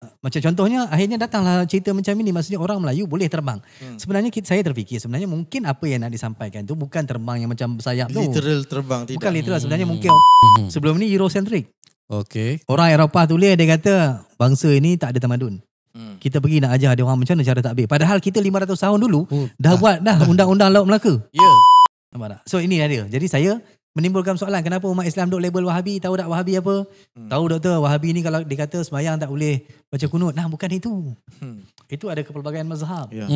Macam contohnya akhirnya datanglah cerita macam ini, maksudnya orang Melayu boleh terbang. Sebenarnya saya terfikir sebenarnya mungkin apa yang nak disampaikan tu bukan terbang yang macam bersayap tu. Literal terbang tidak. Bukan literal, sebenarnya mungkin sebelum ni Eurocentric. Okey. Orang Eropah tulis dia kata bangsa ini tak ada tamadun. Kita pergi nak ajar dia orang macam mana cara takbir. Padahal kita 500 tahun dulu dah buat undang-undang Laut Melaka. Ya. Nampak tak? So ini dia. Jadi saya menimbulkan soalan, kenapa umat Islam duk label Wahabi? Tahu tak Wahabi apa? Tahu doktor, Wahabi ni kalau dikata sembahyang tak boleh baca kunut. Nah, bukan itu. Itu ada kepelbagaian mazhab. Ya.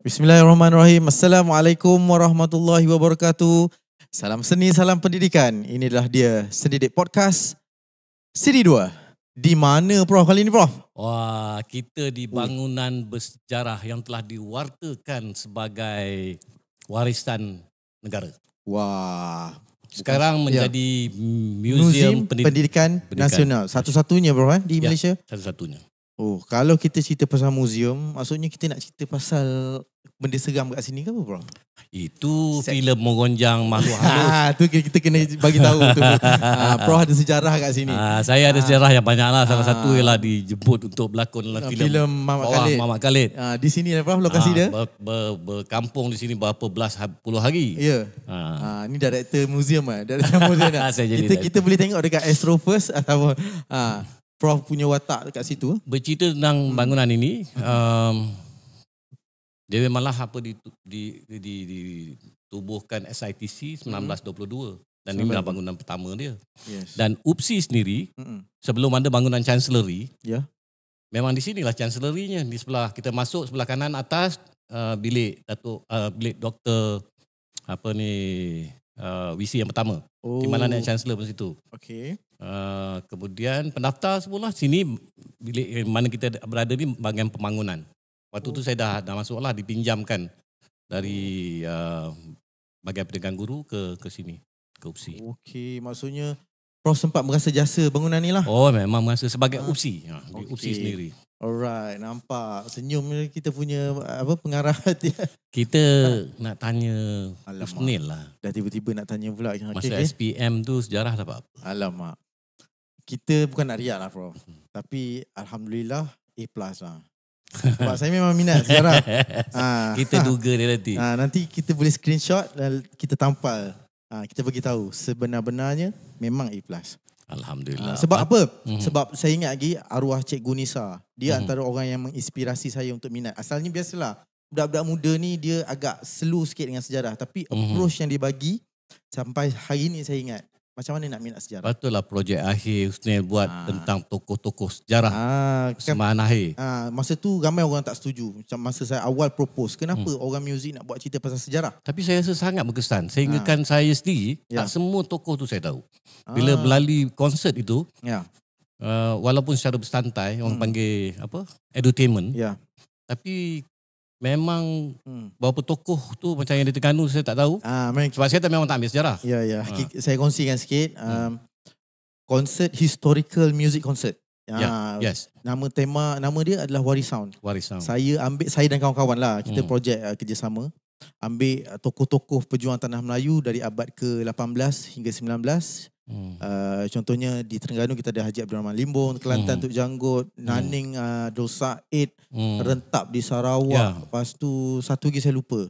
Bismillahirrahmanirrahim. Assalamualaikum warahmatullahi wabarakatuh. Salam seni, salam pendidikan. Inilah dia Sendidik Podcast Siri 2. Di mana Prof kali ini Prof? Wah, kita di bangunan bersejarah yang telah diwartakan sebagai warisan negara. Wah. Sekarang menjadi Museum Pendidikan Nasional. Satu-satunya Prof di Malaysia? Satu-satunya. Oh, kalau kita cerita pasal museum, maksudnya kita nak cerita pasal benda seram kat sini ke apa Prof? Itu filem meronjang makhluk halus. Tu kita kena bagi tahu tu. Prof ada sejarah kat sini. Saya ada sejarah yang banyak lah. Salah satu ialah dijemput untuk berlakon dalam filem Mamat Bawah Khalid. Mamat Khalid. Di sini lah Prof lokasi dia. Berkampung di sini berapa belas puluh hari. Ya. Ni director museum Director museum kita boleh tengok dekat Astro First ataupun Prof punya watak dekat situ. Bercerita tentang bangunan ini, dia memanglah ditubuhkan SITC 1922 dan ini adalah bangunan pertama dia. Yes. Dan UPSI sendiri sebelum ada bangunan Chancellery, memang di sinilah Chancellery-nya, di sebelah kita masuk sebelah kanan atas bilik bilik doktor WC yang pertama. Di mana naik Chancellor pada situ. Okey. Kemudian pendaftar semula sini bilik mana kita berada ni bahagian pembangunan. Waktu tu saya dah masuklah dipinjamkan dari bahagian pendidikan guru ke sini ke UPSI. Okey, maksudnya Prof sempat merasa jasa bangunan ni lah. Oh, memang merasa sebagai UPSI, di UPSI sendiri. Alright, nampak senyum kita punya pengarah dia. Kita nak tanya Husnil lah. Dah tiba-tiba nak tanya pula. Masa SPM tu sejarah tak apa? Alamak. Kita bukan nak riak lah Prof. Tapi Alhamdulillah A+ lah. Sebab saya memang minat sejarah. Kita duga dia nanti. Nanti kita boleh screenshot dan kita tampal. Kita bagi tahu sebenar-benarnya memang A+. Alhamdulillah. Sebab apa? Sebab saya ingat lagi arwah Cikgu Nisa. Dia antara orang yang menginspirasi saya untuk minat. Asalnya biasalah budak-budak muda ni dia agak slow sikit dengan sejarah. Tapi approach yang dia bagi sampai hari ni saya ingat. Macam mana nak minat sejarah? Betul lah projek akhir Husnil buat tentang tokoh-tokoh sejarah persembahan akhir. Masa tu ramai orang tak setuju. Macam masa saya awal propose, kenapa orang muzik nak buat cerita pasal sejarah? Tapi saya rasa sangat berkesan. Sehingga kan saya sendiri, tak semua tokoh tu saya tahu. Bila melalui konsert itu, walaupun secara bersantai, orang panggil edutainment, tapi memang beberapa tokoh tu macam yang di Terengganu saya tak tahu. Sebab saya memang tak ambil sejarah. Saya kongsikan sikit. Konsert historical music concert. Yes. Nama dia adalah Waris Sound. Saya dan kawan-kawan lah, kita projek kerjasama. Ambil tokoh-tokoh pejuang tanah Melayu dari abad ke-18 hingga 19. Contohnya di Terengganu kita ada Haji Abdul Rahman Limbong, Kelantan Tuk Janggut, Naning Abdul Said, Rentap di Sarawak. Lepas tu satu lagi saya lupa.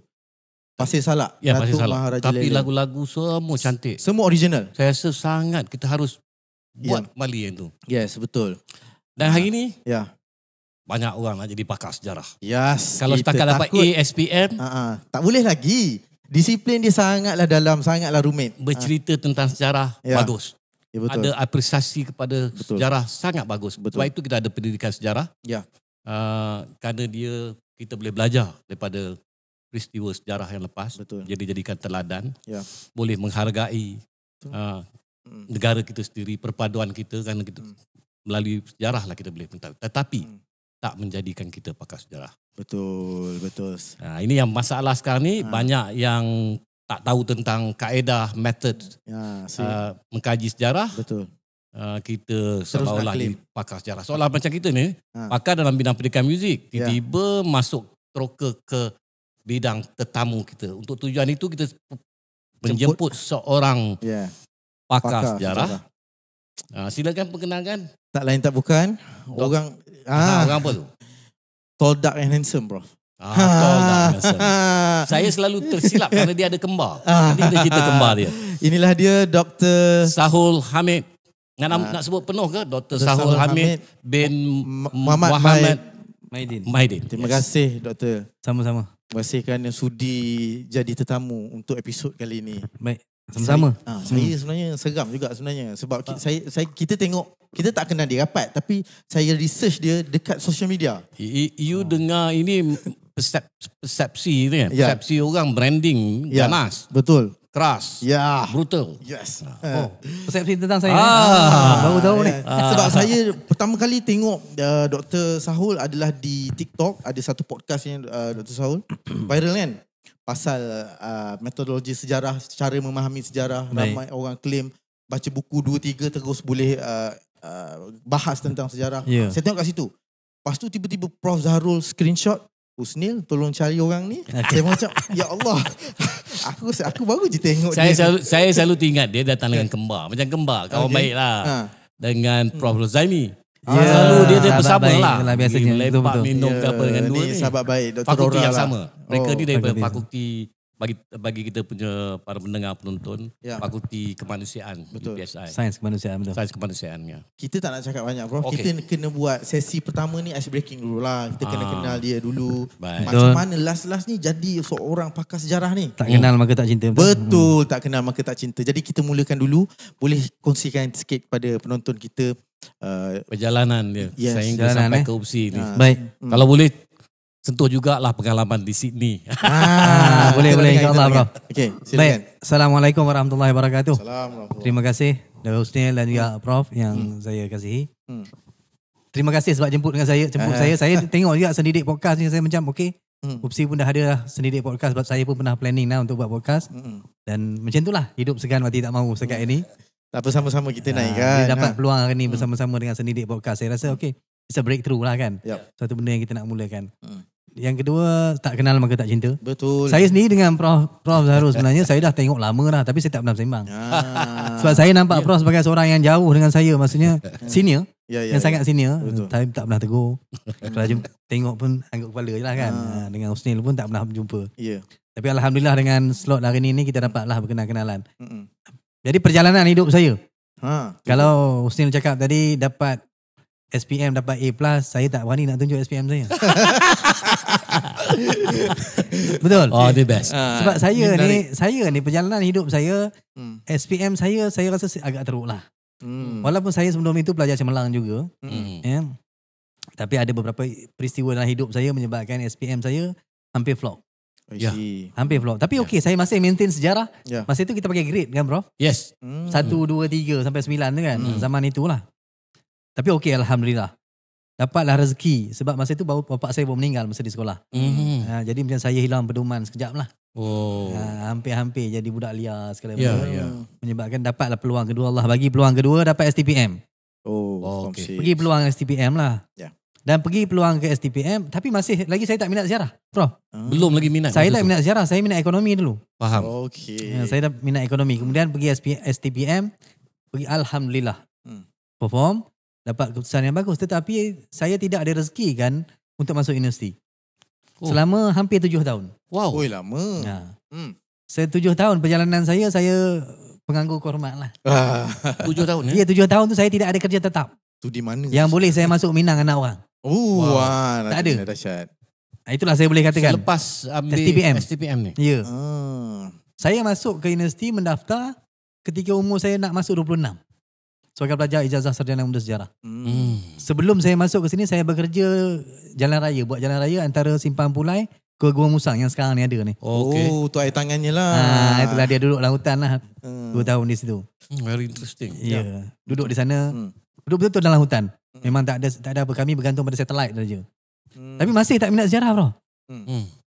Pasir Salak, Pasir Salak. Maharaja Tapi Lelen. lagu-lagu semua cantik. Semua original. Saya rasa sangat kita harus buat kembali yang tu. Yes, betul. Dan hari ni banyak orang nak jadi pakar sejarah. Yes. Kalau setakat dapat A SPM, tak boleh lagi. Disiplin dia sangatlah dalam, sangatlah rumit. Bercerita tentang sejarah bagus. Betul. Ada apresiasi kepada sejarah sangat bagus. Sebab itu kita ada pendidikan sejarah. Kerana kita boleh belajar daripada peristiwa sejarah yang lepas. Jadi jadikan teladan. Boleh menghargai negara kita sendiri, perpaduan kita, kerana kita melalui sejarah lah kita boleh mengetahui. Tetapi tak menjadikan kita pakar sejarah. Betul. Ini yang masalah sekarang ni, banyak yang tak tahu tentang kaedah, method mengkaji sejarah. Betul. Kita seolah-olah pakar sejarah. Seolah macam kita ni, pakar dalam bidang pendidikan muzik, tiba-tiba masuk teroka ke bidang tetamu kita. Untuk tujuan itu kita menjemput seorang pakar sejarah. Silakan perkenalkan. Tak lain tak bukan. Orang apa tu? Tall, dark and handsome, bro. Tall, dark and handsome. Saya selalu tersilap kerana dia ada kembar. Nanti kita cerita kembar dia. Inilah dia Dr. Sahul Hamid. Nak sebut penuh ke? Dr. Sahul Hamid bin Muhammad Maidin. Terima kasih, Doktor. Sama-sama. Terima kasih kerana sudi jadi tetamu untuk episod kali ini. Baik. Sama-sama. Saya sebenarnya seram juga sebenarnya. Sebab kita tengok, kita tak kenal dia rapat. Tapi saya research dia dekat social media. You dengar ini persepsi ni kan? Persepsi orang branding ganas. Betul. Keras. Brutal. Yes. Persepsi tentang saya. Baru tahu ni. Sebab saya pertama kali tengok Dr. Sahul adalah di TikTok. Ada satu podcast yang Dr. Sahul viral kan? Pasal metodologi sejarah, cara memahami sejarah. Ramai orang claim baca buku 2-3 terus boleh bahas tentang sejarah. Saya tengok kat situ. Lepas tu tiba-tiba Prof. Zahrul screenshot, Husnil tolong cari orang ni. Saya macam, ya Allah. Aku baru je tengok saya selalu teringat dia datang dengan kembar. Macam kembar, kawan baik lah. Dengan Prof. Rozaimi. Selalu dia bersabar lah. Biasanya. Lepak minum ke apa dengan dua ni. Sahabat baik. Dr. Fakulti yang lah. sama. Mereka ni daripada fakulti, bagi kita punya para pendengar penonton, Fakulti Kemanusiaan. Betul. UPSI. Sains kemanusiaan. Betul. Sains kemanusiaan. Kita tak nak cakap banyak, Prof. Kita kena buat sesi pertama ni ice breaking dulu lah. Kita kena kenal dia dulu. Macam mana last ni jadi seorang pakar sejarah ni? Tak kenal maka tak cinta. Betul. Tak kenal maka tak cinta. Jadi kita mulakan dulu. Boleh kongsikan sikit kepada penonton kita perjalanan dia sehingga sampai ke UPSI ni. Baik. Kalau boleh sentuh jugalah pengalaman di Sydney. Boleh insyaAllah, Prof. Okey, silakan. Baik. Assalamualaikum warahmatullahi wabarakatuh. Assalamualaikum. Terima kasih Dr. Husnil dan juga Prof yang saya kasihi. Terima kasih sebab jemput saya. Saya tengok juga Sendidik Podcast ni, saya macam okey. UPSI pun dah ada lah Sendidik Podcast sebab saya pun pernah planning lah untuk buat podcast. Dan macam itulah hidup segan mati tak mahu sekat ini. Tak apa, sama-sama kita naik kan. Dia dapat peluang hari ni bersama-sama dengan Sendidik Podcast. Saya rasa okey. It's a breakthrough lah kan. Satu benda yang kita nak mulakan. Yang kedua, tak kenal maka tak cinta. Betul. Saya sendiri dengan Prof Zahrul sebenarnya saya dah tengok lama dah tapi saya tak pernah sembang. Sebab saya nampak Prof sebagai seorang yang jauh dengan saya, maksudnya senior. Yang sangat senior. Saya tak pernah tegur. Kalau tengok pun angguk kepala je lah kan. Dengan Husnil pun tak pernah berjumpa. Tapi Alhamdulillah dengan slot hari ni kita dapatlah berkenal-kenalan. Jadi perjalanan hidup saya. Kalau Husnil cakap tadi dapat SPM, dapat A+, saya tak berani nak tunjuk SPM saya. Betul. Oh, the best. Sebab saya ni perjalanan hidup saya, SPM saya rasa agak teruk lah. Walaupun saya sebelum itu pelajar cemerlang juga. Tapi ada beberapa peristiwa dalam hidup saya menyebabkan SPM saya hampir flop. Hampir flop. Tapi okey, saya masih maintain sejarah. Masa itu kita pakai grade kan, Prof? Yes. 1, 2, 3 sampai 9 tu kan. Zaman itulah. Tapi okey, Alhamdulillah. Dapatlah rezeki. Sebab masa itu bapak saya baru meninggal masa di sekolah. Jadi macam saya hilang pedoman sekejap lah. Hampir-hampir jadi budak liar sekali. Menyebabkan dapatlah peluang kedua. Allah bagi peluang kedua, dapat STPM. Pergi peluang STPM lah. Dan pergi peluang ke STPM. Tapi masih lagi saya tak minat sejarah, Prof. Belum lagi minat. Saya tak minat sejarah. Saya minat ekonomi dulu. Faham. Saya dah minat ekonomi. Kemudian pergi STPM. Pergi Alhamdulillah. Perform. Dapat keputusan yang bagus. Tetapi saya tidak ada rezeki kan untuk masuk universiti. Selama hampir 7 tahun. Wow. Lama. Saya 7 tahun perjalanan saya penganggur kehormat lah. 7 tahun ya? Ya, 7 tahun tu saya tidak ada kerja tetap. Tu di mana? Yang boleh saya masuk minang anak orang. Tak ada. Dahsyat. Itulah saya boleh katakan. Selepas ambil STPM ni? Ya. Saya masuk ke universiti mendaftar ketika umur saya nak masuk 26. Sebagai pelajar ijazah sarjana muda sejarah. Sebelum saya masuk ke sini, saya bekerja jalan raya. Buat jalan raya antara Simpang Pulai Gua Musang yang sekarang ni ada ni. Tu air tangannya lah. Itulah dia duduk dalam hutan lah. 2 tahun di situ. Very interesting. Ya. Duduk di sana. Duduk betul-betul dalam hutan. Memang tak ada apa. Kami bergantung pada satelit saja. Tapi masih tak minat sejarah bro.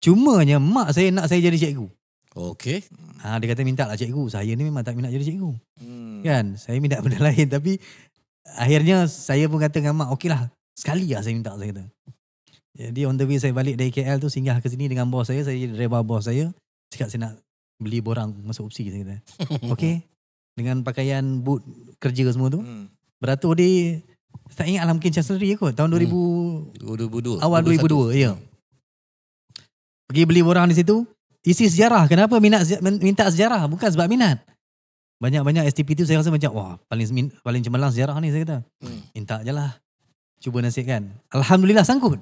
Cumanya mak saya nak saya jadi cikgu. Okey. Dia kata minta lah cikgu. Saya ni memang tak minat jadi cikgu. Kan? Saya minat benda lain. Tapi akhirnya saya pun kata dengan mak, okey lah. Sekali lah saya minta, saya kata. Jadi on the way saya balik dari KL tu singgah ke sini dengan bos saya jadi driver bos saya. Cakap saya nak beli borang masuk opsi, saya kata. Okey. Dengan pakaian boot kerja semua tu. Beratur di, tak ingat lah mungkin Chancellery kot. Tahun 2002. Awal 2002, ya. Pergi beli borang di situ. Isi sejarah. Kenapa minta sejarah? Bukan sebab minat. Banyak-banyak STP tu saya rasa macam, wah paling cemerlang sejarah ni, saya kata. Minta je lah. Cuba nasib kan. Alhamdulillah sangkut.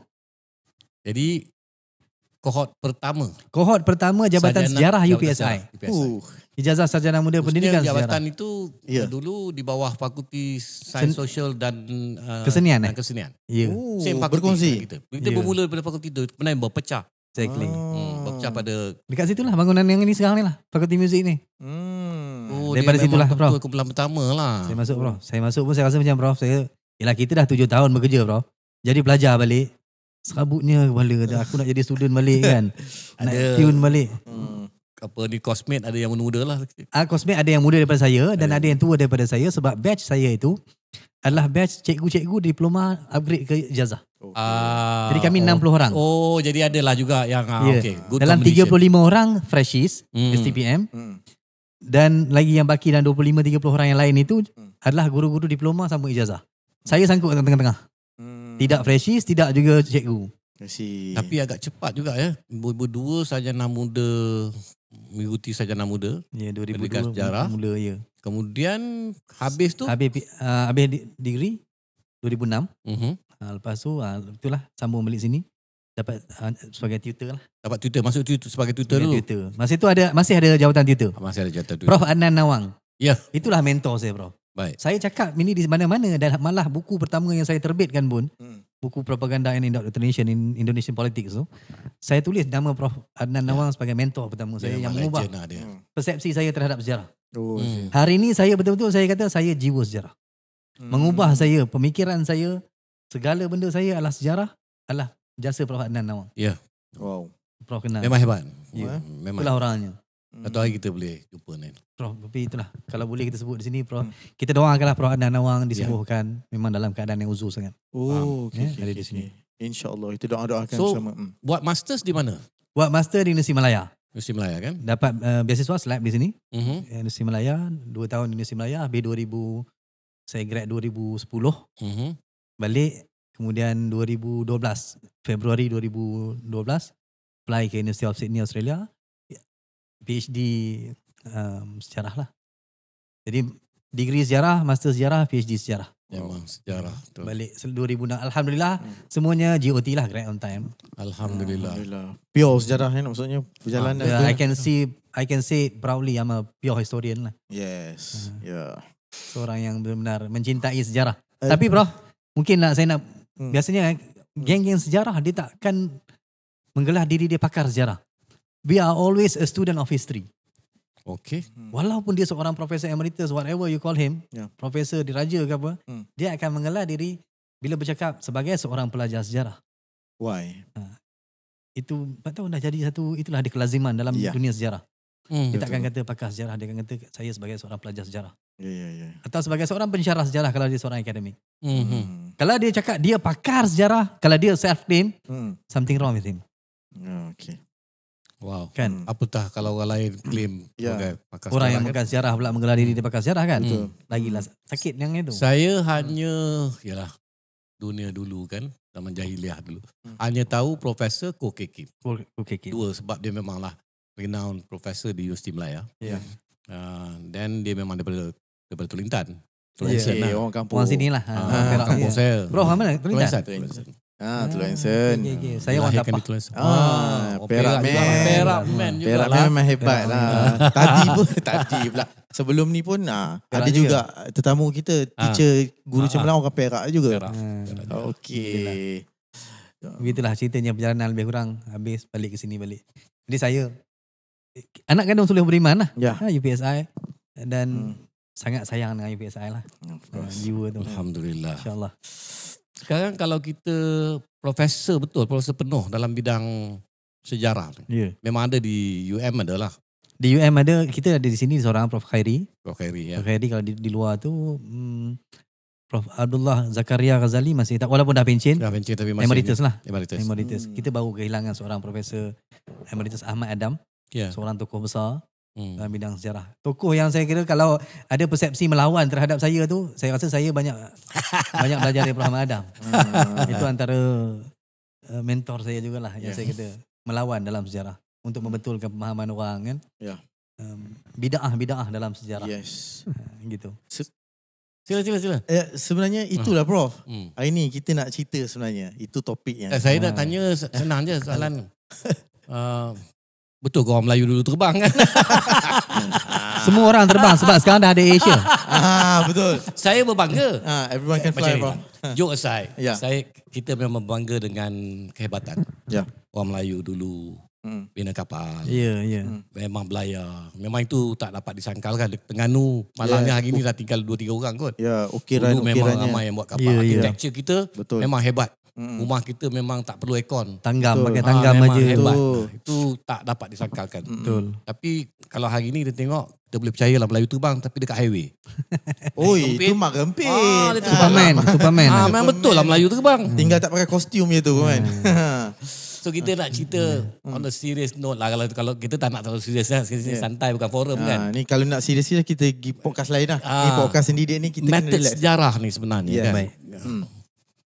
Jadi kohort pertama Jabatan Sejarah UPSI. Ijazah Sarjana Muda Pendidikan Sejarah. Jabatan itu dulu di bawah Fakulti Sains Sosial dan Kesenian. Kesenian. Ya. Berkongsi. Kita bermula daripada fakulti itu, kemudian berpecah. Exactly. Berpecah pada dekat situlah bangunan yang ini sekarang ni lah, Fakulti Muzik ni. Daripada situlah Prof. Kumpulan pertama lah. Saya masuk Prof. Saya masuk pun saya rasa macam Prof. Yelah kita dah 7 tahun bekerja Prof. Jadi belajar balik. Serabutnya kepala kata aku nak jadi student balik kan. Nak tune balik. Apa ni cosmate ada yang muda lah. Cosmate ada yang muda daripada saya dan ada yang tua daripada saya sebab batch saya itu adalah batch cikgu-cikgu diploma upgrade ke ijazah. Jadi kami 60 orang. Jadi adalah juga yang okay, good dalam 35 orang freshies STPM. Dan lagi yang baki dan 25-30 orang yang lain itu adalah guru-guru diploma sama ijazah. Saya sangkut tengah-tengah. Tidak freshies, tidak juga cikgu. Tapi agak cepat juga ya. 2002 sarjana muda mengikuti sarjana muda. Ya, 2002 sejarah. Mula ya. Kemudian habis tu habis degree 2006. Lepas tu itulah sambung balik sini. Dapat sebagai tutor lah. Dapat tutor, masuk tutor sebagai tutor dulu. Tutor. Masih ada jawatan tutor. Masih ada jawatan tutor. Prof Adnan Nawang. Ya. Itulah mentor saya, Prof. Baik. Saya cakap ini di mana-mana dan malah buku pertama yang saya terbitkan pun, buku Propaganda and Indoctrination in Indonesian Politics tu, saya tulis nama Prof Adnan Nawang sebagai mentor pertama saya yang mengubah persepsi saya terhadap sejarah. Hari ini saya betul-betul saya kata saya jiwa sejarah. Mengubah saya, pemikiran saya, segala benda saya adalah sejarah, adalah jasa Prof Adnan Nawang. Ya. Wow. Prof kenal. Memang hebat. Ya. Memang. Itulah orangnya. Satu hari kita boleh jumpa ni. Prof, tapi itulah. Kalau boleh kita sebut di sini, Prof. Kita doakanlah Prof Adnan Nawang disembuhkan. Memang dalam keadaan yang uzur sangat. Ada di sini. InsyaAllah. Itu doa-doakan bersama. Buat masters di mana? Buat master di Universiti Malaya. Universiti Malaya kan? Dapat beasiswa slab di sini. Universiti Malaya. 2 tahun di Universiti Malaya. Habis 2000, saya grad 2010. Balik. Kemudian 2012. Februari 2012. Apply ke University of Sydney, Australia. PhD sejarah lah. Jadi degree sejarah, master sejarah, PhD sejarah. Memang sejarah. Betul. Balik 2006. Alhamdulillah semuanya GOT lah, grad on time. Alhamdulillah. Pure sejarah maksudnya berjalan. I can say proudly I'm a pure historian lah. Yes. Seorang yang benar-benar mencintai sejarah. Tapi Prof, mungkin saya nak biasanya geng-geng sejarah dia takkan menggelar diri dia pakar sejarah. We are always a student of history. Okay. Walaupun dia seorang profesor emeritus, whatever you call him, profesor diraja ke apa, dia akan mengelar diri bila bercakap sebagai seorang pelajar sejarah. Why? Itu tak tahu dah jadi satu, itulah ada kelaziman dalam dunia sejarah. Dia takkan kata pakar sejarah, dia akan kata saya sebagai seorang pelajar sejarah. Atau sebagai seorang pensyarah sejarah kalau dia seorang akademik. Kalau dia cakap dia pakar sejarah, kalau dia self-claim, something wrong with him. Okay. Wow. Kan? Apatah kalau orang lain claim sebagai pakar orang sejarah yang bukan sejarah pula menggelar diri dia pakar sejarah kan? Lagilah sakit yang itu. Saya hanya dunia dulu kan, zaman jahiliah dulu. Hanya tahu Profesor Ko Kekim. Dua sebab dia memanglah renowned profesor di Universiti Malaya. Dan dia memang daripada Tulintan. Orang kampung. Orang sinilah. Kampung saya. Bro, mana Tulintan? Tulensen. Saya orang Tapah. Perak Man juga lah. Memang hebat lah. Tadi pula. Sebelum ni pun ada juga tetamu kita, teacher, guru cemerlang orang Perak juga. Okey. Begitulah ceritanya perjalanan lebih kurang. Habis balik ke sini balik. Jadi saya anak kandung Sulih Beriman lah. UPSI. Dan sangat sayang dengan UPSI lah. Jiwa tu. Alhamdulillah. InsyaAllah. Sekarang kalau kita profesor penuh dalam bidang sejarah. Memang ada di UM adalah. Di UM ada, kita ada di sini seorang Prof. Khairi. Prof. Khairi ya. Prof. Khairi kalau di luar tu Prof. Abdullah Zakaria Ghazali masih tak, walaupun dah pencen. Dah pencen tapi masih emeritus lah. Emeritus. Kita baru kehilangan seorang Profesor Emeritus Ahmad Adam. Seorang tokoh besar dalam bidang sejarah. Tokoh yang saya kira kalau ada persepsi melawan terhadap saya tu, saya rasa saya banyak belajar dari Prof. Ahmad Adam. Itu antara mentor saya jugalah yang saya kata melawan dalam sejarah untuk membetulkan pemahaman orang kan. Bid'ah dalam sejarah. Gitu. Sila. Sebenarnya itulah Prof. Hari ni kita nak cerita sebenarnya. Itu topik yang saya nak tanya senang je soalan. Betul ke orang Melayu dulu terbang kan? Semua orang terbang sebab sekarang dah ada Asia. Betul. Saya berbangga. Everyone can fly, Prof. Joke aside. Kita memang berbangga dengan kehebatan. Orang Melayu dulu bina kapal. Memang belayar. Memang itu tak dapat disangkalkan. Terengganu malangnya hari ni dah tinggal 2-3 orang kot. Dulu memang ramai yang buat kapal. Architecture kita memang hebat. Rumah kita memang tak perlu aircon. Pakai tanggam aja. Hebat. Itu tak dapat disangkalkan. Betul. Tapi kalau hari ni kita tengok, kita boleh percaya lah Melayu terbang tapi dekat highway. Itu mak gempit. Superman. Memang betul lah Melayu terbang. Tinggal tak pakai kostum je tu kan. So kita nak cerita on a serious note lah. Kalau kita tak nak terlalu serius lah. Santai bukan forum kan. Ni kalau nak serius kita pergi podcast lain lah. Ni podcast sendiri ni kita method sejarah ni sebenarnya kan. Baik.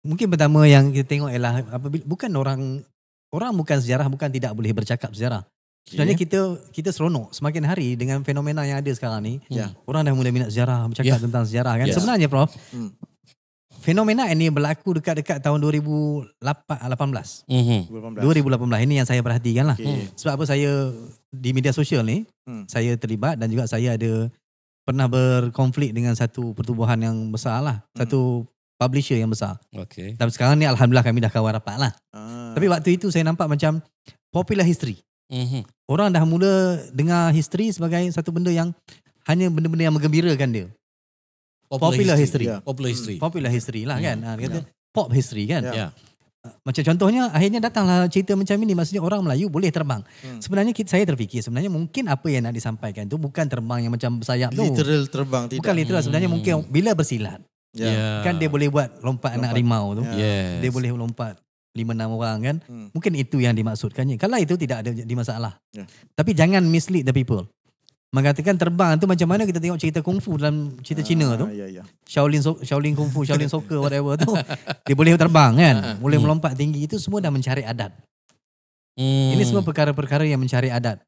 Mungkin pertama yang kita tengok ialah bukan orang bukan sejarah, bukan tidak boleh bercakap sejarah. Sebenarnya kita seronok semakin hari dengan fenomena yang ada sekarang ni. Orang dah mula minat sejarah, bercakap tentang sejarah kan. Sebenarnya Prof, fenomena ini berlaku dekat tahun 2018. 2018 ini yang saya perhatikan lah. Sebab apa saya di media sosial ni, saya terlibat dan juga saya ada pernah berkonflik dengan satu pertubuhan yang besar lah. Satu publisher yang besar. Tapi sekarang ni Alhamdulillah kami dah kawan rapat lah. Tapi waktu itu saya nampak macam popular history. Orang dah mula dengar history sebagai satu benda yang hanya benda-benda yang menggembirakan dia. Popular history. Popular history lah kan. Kata pop history kan. Macam contohnya akhirnya datanglah cerita macam ini. Maksudnya orang Melayu boleh terbang. Sebenarnya saya terfikir sebenarnya mungkin apa yang nak disampaikan tu bukan terbang yang macam bersayap tu. Literal terbang tidak. Bukan literal, sebenarnya mungkin bila bersilat. Kan dia boleh buat lompat anak rimau tu. Dia boleh lompat 5-6 orang kan. Mungkin itu yang dimaksudkannya. Kalau itu tidak ada masalah. Tapi jangan mislead the people. Mengatakan terbang tu macam mana kita tengok cerita kungfu dalam cerita Cina tu. Shaolin kungfu, Shaolin soccer whatever tu. Dia boleh terbang kan. Boleh melompat tinggi. Itu semua dah mencari adat. Ini semua perkara-perkara yang mencari adat.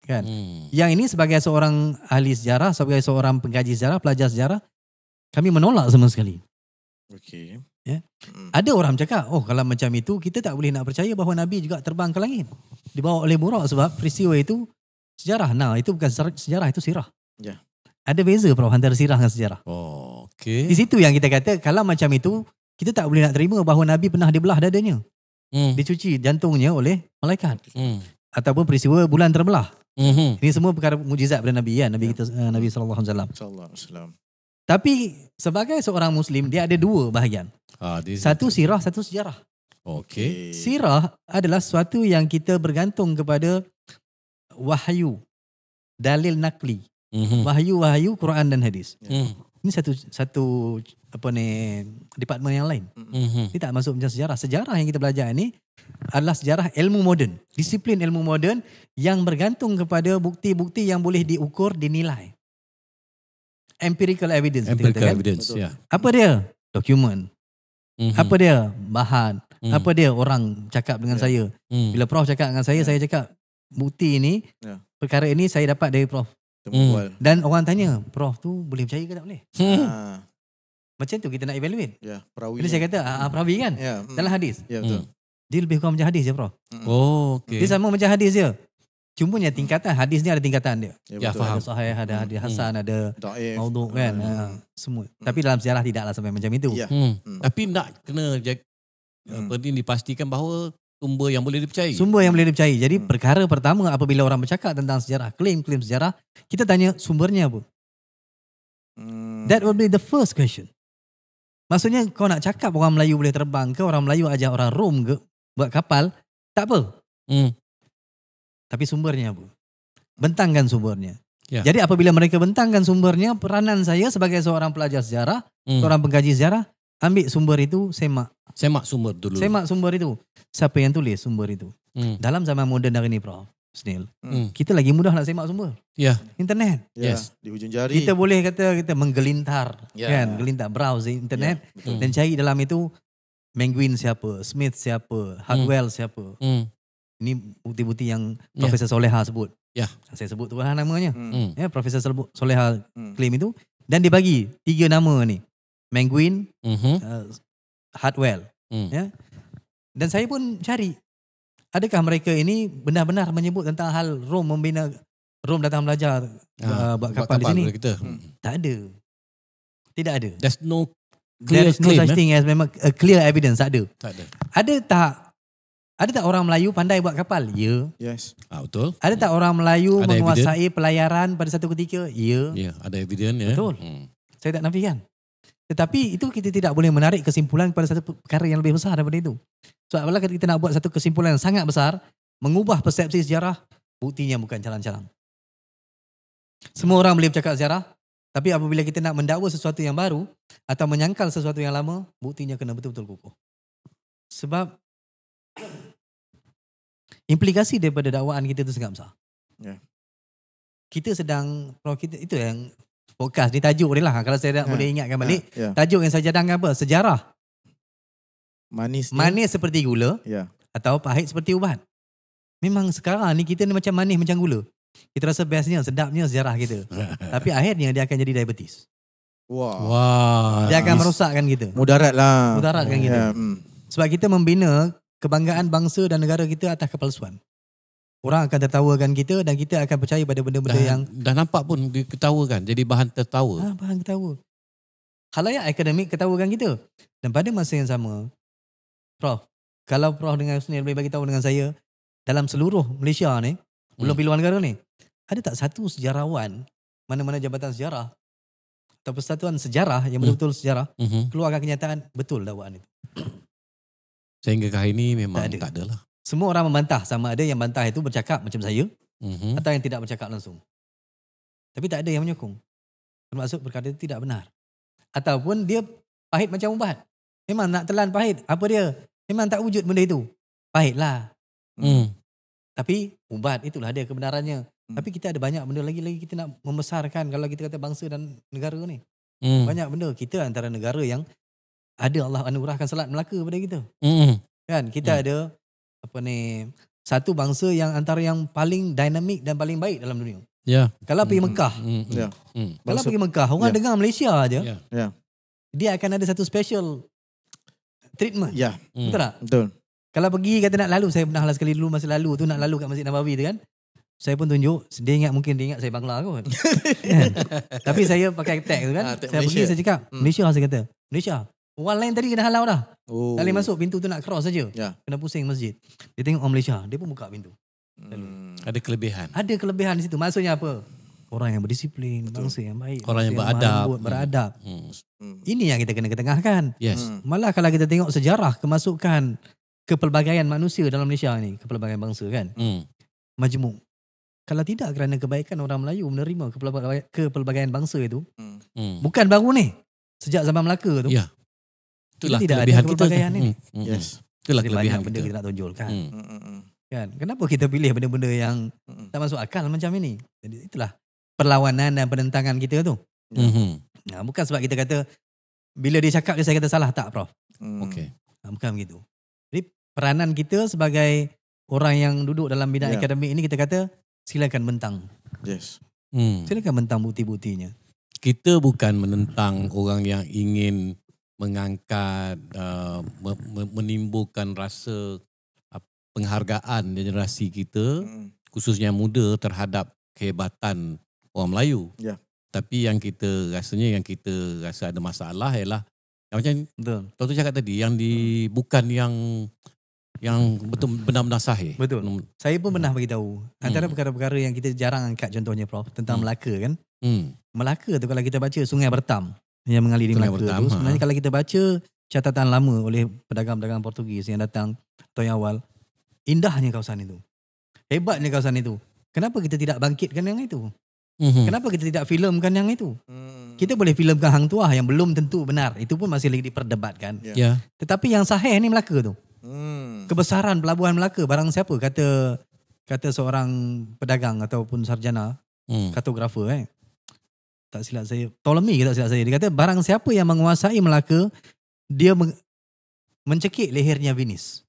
Kan. Yang ini sebagai seorang ahli sejarah, sebagai seorang pengkaji sejarah, pelajar sejarah, kami menolak sama sekali. Ada orang cakap, kalau macam itu kita tak boleh nak percaya bahawa Nabi juga terbang ke langit. Dibawa oleh buraq sebab peristiwa itu sejarah. Nah, itu bukan sejarah, itu sirah. Ada beza Prof antara sirah dan sejarah. Di situ yang kita kata, kalau macam itu kita tak boleh nak terima bahawa Nabi pernah dibelah dadanya. Dicuci jantungnya oleh malaikat. Ataupun peristiwa bulan terbelah. Ini semua perkara mujizat pada Nabi kan, Nabi kita Nabi sallallahu alaihi wasallam. Tapi sebagai seorang Muslim, dia ada dua bahagian. Satu sirah, satu sejarah. Sirah adalah sesuatu yang kita bergantung kepada wahyu, dalil nakli. Wahyu Quran dan hadis. Ini satu departmen yang lain. Ini tak masuk macam sejarah. Sejarah yang kita belajar ini adalah sejarah ilmu moden. Disiplin ilmu moden yang bergantung kepada bukti-bukti yang boleh diukur, dinilai. Empirical evidence. Apa dia? Dokumen. Apa dia? Bahan. Apa dia? Orang cakap dengan saya. Bila Prof cakap dengan saya cakap bukti ini, perkara ini saya dapat dari Prof. Dan orang tanya, Prof tu boleh percaya ke tak boleh? Macam tu kita nak evaluate. Jadi saya kata, perawi kan? Dalam hadis. Dia lebih kurang macam hadis je Prof. Dia sama macam hadis je. Cumanya tingkatan, hadis ni ada tingkatan dia. Faham. Ada sahih, ada hadis hasan, ada maudhu kan. Semua. Tapi dalam sejarah tidaklah sampai macam itu. Tapi nak kena dipastikan bahawa sumber yang boleh dipercayai. Sumber yang boleh dipercayai. Jadi perkara pertama apabila orang bercakap tentang sejarah, klaim sejarah, kita tanya sumbernya apa. That will be the first question. Maksudnya kau nak cakap orang Melayu boleh terbang ke, orang Melayu ajar orang Rom ke buat kapal, tak apa. Tapi sumbernya apa? Bentangkan sumbernya. Jadi apabila mereka bentangkan sumbernya, peranan saya sebagai seorang pelajar sejarah, seorang pengkaji sejarah, ambil sumber itu, semak sumber dulu. Semak sumber itu. Siapa yang tulis sumber itu? Dalam zaman moden hari ini, Prof. Snell. Kita lagi mudah nak semak sumber. Internet. Yes. Di hujung jari. Kita boleh kata kita menggelintar, kan? Gelintar, browse internet dan cari dalam itu Menguin siapa, Smith siapa, Hartwell siapa. Ini bukti-bukti yang Profesor Soleha sebut. Saya sebut tu lah namanya. Profesor Soleha claim itu. Dan dia bagi 3 nama ni. Menguin, Hartwell. Dan saya pun cari, adakah mereka ini benar-benar menyebut tentang hal Rom membina, Rom datang belajar buat kapal di sini? Tak ada. Tidak ada. There's no clear claim. No such thing as memang a clear evidence. Tak ada. Ada tak orang Melayu pandai buat kapal? Ya. Yes. Betul. Ada tak orang Melayu menguasai pelayaran pada satu ketika? Ya. Ada evidence ya. Betul. Saya tak nafikan. Tetapi itu kita tidak boleh menarik kesimpulan pada satu perkara yang lebih besar daripada itu. Sebab kalau kita nak buat satu kesimpulan yang sangat besar, mengubah persepsi sejarah, buktinya bukan calang-calang. Semua orang boleh bercakap sejarah, tapi apabila kita nak mendakwa sesuatu yang baru atau menyangkal sesuatu yang lama, buktinya kena betul-betul kukuh. Sebab implikasi daripada dakwaan kita itu sangat besar. Kita sedang, itu yang podcast ni tajuk dia lah. Kalau saya tak boleh ingatkan balik, tajuk yang saya cadangkan apa? Sejarah. Manis seperti gula atau pahit seperti ubat. Memang sekarang ni kita ni macam manis macam gula. Kita rasa bestnya, sedapnya sejarah kita. Tapi akhirnya dia akan jadi diabetes. Wah. Dia akan merosakkan kita. Mudaratkan kita. Sebab kita membina kebanggaan bangsa dan negara kita atas kepalsuan. Orang akan tertawakan kita dan kita akan percaya pada benda-benda yang... Dah nampak pun diketawakan. Jadi bahan tertawa. Bahan ketawa. Khalayak akademik ketawakan kita. Dan pada masa yang sama, Prof, kalau Prof dengan Husni boleh bagi tahu dengan saya, dalam seluruh Malaysia ni, belum pergi luar negara ni, ada tak satu sejarawan, mana-mana jabatan sejarah, atau persatuan sejarah yang betul-betul sejarah, keluarkan kenyataan betul dakwaan itu? Sehingga hari ini memang tak ada lah. Semua orang membantah, sama ada yang bantah itu bercakap macam saya, atau yang tidak bercakap langsung. Tapi tak ada yang menyokong. Bermaksud perkara itu tidak benar. Ataupun dia pahit macam ubat. Memang nak telan pahit. Apa dia? Memang tak wujud benda itu. Pahitlah. Tapi ubat itulah dia kebenarannya. Tapi kita ada banyak benda lagi kita nak membesarkan. Kalau kita kata bangsa dan negara ni. Banyak benda. Kita antara negara yang ada Allah anugerahkan Selat Melaka pada kita. Kan? Kita ada satu bangsa yang antara yang paling dinamik dan paling baik dalam dunia. Kalau pergi Mekah. Kalau pergi Mekah, orang dengar Malaysia aja. Dia akan ada satu special treatment. Betul tak? Betul. Kalau pergi kata nak lalu, saya pernah sekali dulu masa lalu tu nak lalu kat Masjid Nabawi tu kan. Saya pun tunjuk, mungkin dia ingat saya Bangla kot. Tapi saya pakai tag tu kan. Saya pergi, saya cakap, Malaysia saya kata. Malaysia. Orang lain tadi kena halau dah. Tak boleh masuk, pintu tu nak cross saja. Kena pusing masjid. Dia tengok orang Malaysia, dia pun buka pintu. Ada kelebihan. Ada kelebihan di situ. Maksudnya apa? Orang yang berdisiplin, bangsa yang baik. Orang yang beradab. Ini yang kita kena ketengahkan. Malah kalau kita tengok sejarah kemasukan kepelbagaian manusia dalam Malaysia ni, kepelbagaian bangsa kan. Majmuk. Kalau tidak kerana kebaikan orang Melayu menerima kepelbagaian bangsa itu, bukan baru ni. Sejak zaman Melaka tu. Itulah tidak kelebihan ada kepelbagaian kita. Ni. Itulah kelebihan benda kita. kita nak tonjolkan. Kan? Kenapa kita pilih benda-benda yang tak masuk akal macam ini? Jadi itulah perlawanan dan penentangan kita tu. Bukan sebab kita kata bila dia cakap saya kata salah, tak Prof. Bukan begitu. Jadi peranan kita sebagai orang yang duduk dalam bidang akademik ini, kita kata silakan bentang. Silakan bentang bukti-buktinya. Kita bukan menentang orang yang ingin mengangkat, menimbulkan rasa penghargaan generasi kita, khususnya muda, terhadap kehebatan orang Melayu. Tapi yang kita rasa ada masalah ialah Macam Tuan cakap tadi yang bukan yang betul benar-benar sahih. Betul. Saya pun pernah bagi tahu antara perkara-perkara yang kita jarang angkat contohnya Prof tentang Melaka kan. Melaka tu kalau kita baca Sungai Bertam yang mengalir di Melaka tu, sebenarnya kalau kita baca catatan lama oleh pedagang-pedagang Portugis yang datang atau yang awal, indahnya kawasan itu. Hebatnya kawasan itu. Kenapa kita tidak bangkitkan yang itu? Kenapa kita tidak filmkan yang itu? Kita boleh filmkan Hang Tuah yang belum tentu benar. Itu pun masih lagi diperdebatkan. Yeah. Tetapi yang sahih ni Melaka tu. Kebesaran pelabuhan Melaka, barang siapa kata seorang pedagang ataupun sarjana kartografer tak silap saya, Ptolemy ke tak silap saya, dia kata barang siapa yang menguasai Melaka, dia mencekik lehernya Venice.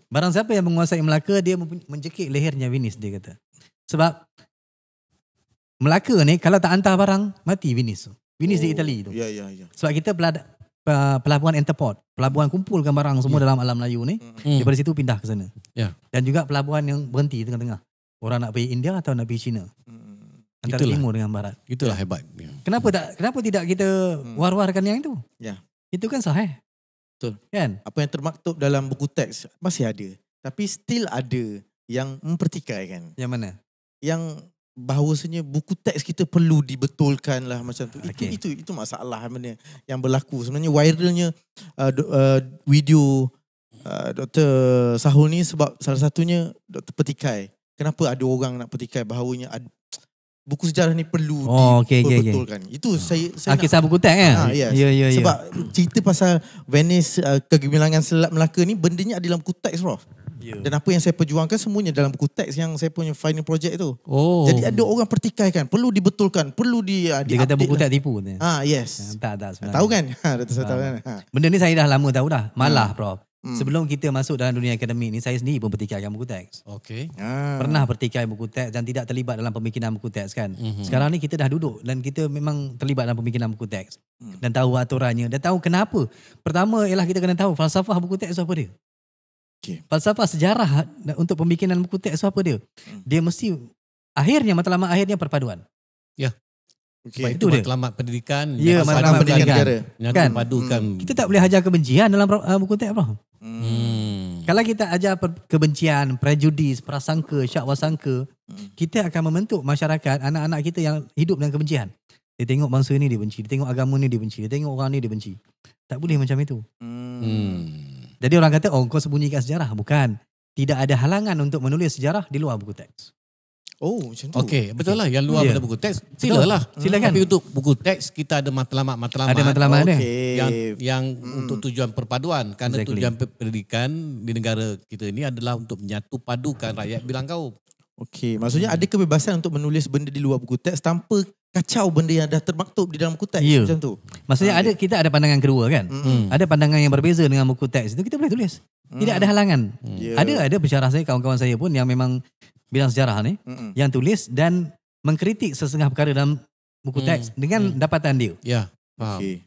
Barang siapa yang menguasai Melaka, dia mencekik lehernya Venice, dia kata. Sebab Melaka ni kalau tak hantar barang, mati Venice. Venice di Itali tu. Ya. Sebab kita pelabuhan Interport, pelabuhan kumpulkan barang semua dalam alam Melayu ni, daripada situ pindah ke sana. Dan juga pelabuhan yang berhenti tengah-tengah. Orang nak pergi India atau nak pergi China. Antara timur dengan barat. Itulah hebat. Kenapa tidak kita war-warkan yang itu? Itu kan sahih. Betul. Kan? Apa yang termaktub dalam buku teks masih ada. Tapi still ada yang mempertikaikan. Yang mana? Yang bahawasanya buku teks kita perlu dibetulkan lah macam tu. Itu masalah sebenarnya yang berlaku. Sebenarnya viralnya video Dr. Sahul ni sebab salah satunya Dr. petikai. Kenapa ada orang nak petikai bahawanya buku sejarah ni perlu dibetulkan. Itu saya kisah buku teks kan? Yes. Ya. Sebab cerita pasal Venice, kegemilangan Selat Melaka ni bendanya ada dalam buku teks, Prof. Dan apa yang saya perjuangkan semuanya dalam buku teks yang saya punya final project tu. Jadi ada orang pertikaikan, perlu dibetulkan, perlu dia kata buku teks tipu. Yes. Tak sebenarnya. Tahu kan? Saya tahu kan. Benda ni saya dah lama tahu dah. Malah Prof. Sebelum kita masuk dalam dunia akademik ni, saya sendiri pun pertikaikan buku teks. Pernah pertikai buku teks dan tidak terlibat dalam pemikiran buku teks kan. Sekarang ni kita dah duduk dan kita memang terlibat dalam pemikiran buku teks. Dan tahu aturannya, dan tahu kenapa. Pertama ialah kita kena tahu falsafah buku teks apa dia. Falsafah sejarah untuk pemikiran buku teks apa dia. Dia mesti matlamat akhirnya perpaduan. Sebab itu matlamat pendidikan. Matlamat pendidikan. Kan? Padukan. Kita tak boleh ajar kebencian dalam buku teks, Prof. Kalau kita ajar kebencian, prejudis, prasangka, syakwasangka, kita akan membentuk masyarakat, anak-anak kita yang hidup dengan kebencian. Dia tengok bangsa ni dia benci, dia tengok agama ni dia benci, dia tengok orang ni dia benci. Tak boleh macam itu. Jadi orang kata, kau sembunyikan sejarah. Bukan. Tidak ada halangan untuk menulis sejarah di luar buku teks. Macam tu. Okey, betul lah. Yang luar pada buku teks, silalah. Silakan. Tapi untuk buku teks, kita ada matlamat-matlamat. Ada matlamat ada. Yang untuk tujuan perpaduan. Kerana tujuan pendidikan di negara kita ini adalah untuk menyatu padukan rakyat bilang kaum. Maksudnya ada kebebasan untuk menulis benda di luar buku teks tanpa kacau benda yang dah termaktub di dalam buku teks. Macam tu. Maksudnya kita ada pandangan kedua kan. Ada pandangan yang berbeza dengan buku teks itu, kita boleh tulis. Tidak ada halangan. Ada pensyarah saya, kawan-kawan saya pun yang memang bidang sejarah ni, yang tulis dan mengkritik sesetengah perkara dalam buku teks dengan dapatan dia.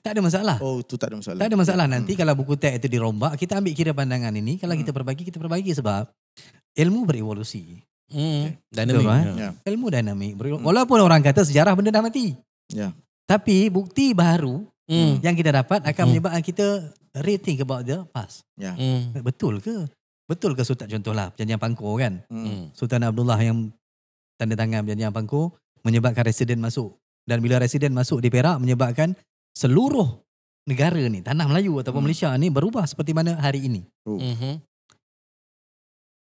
Tak ada masalah. Itu tak ada masalah. Tak ada masalah. Nanti kalau buku teks itu dirombak, kita ambil kira pandangan ini. Kalau kita perbaiki sebab ilmu berevolusi. Dinamik. Ilmu dinamik. Walaupun orang kata sejarah benda dah mati. Tapi bukti baru yang kita dapat akan menyebabkan kita rethink about the past. Betul ke? Betul ke Sultan, contohlah Perjanjian Pangkor kan. Sultan Abdullah yang tanda tangan Perjanjian Pangkor menyebabkan residen masuk. Dan bila residen masuk di Perak menyebabkan seluruh negara ni, tanah Melayu ataupun Malaysia ni berubah seperti mana hari ini.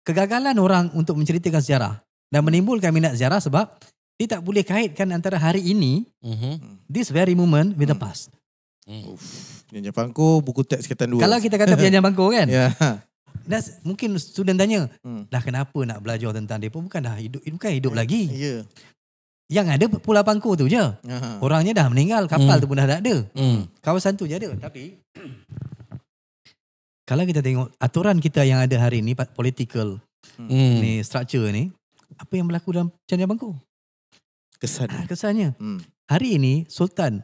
Kegagalan orang untuk menceritakan sejarah dan menimbulkan minat sejarah sebab dia tak boleh kaitkan antara hari ini, this very moment with the past. Perjanjian Pangkor, buku teks Ikatan 2. Kalau kita kata Perjanjian Pangkor kan, mungkin student tanya, kenapa nak belajar tentang dia pun bukan hidup lagi. Yang ada Pulau Pangkor tu je. Orangnya dah meninggal, kapal tu pun dah tak ada. Kawasan tu je ada. Tapi kalau kita tengok aturan kita yang ada hari ni, political ni, structure ni, apa yang berlaku dalam Perjanjian Pangkor? Kesannya. Hari ini Sultan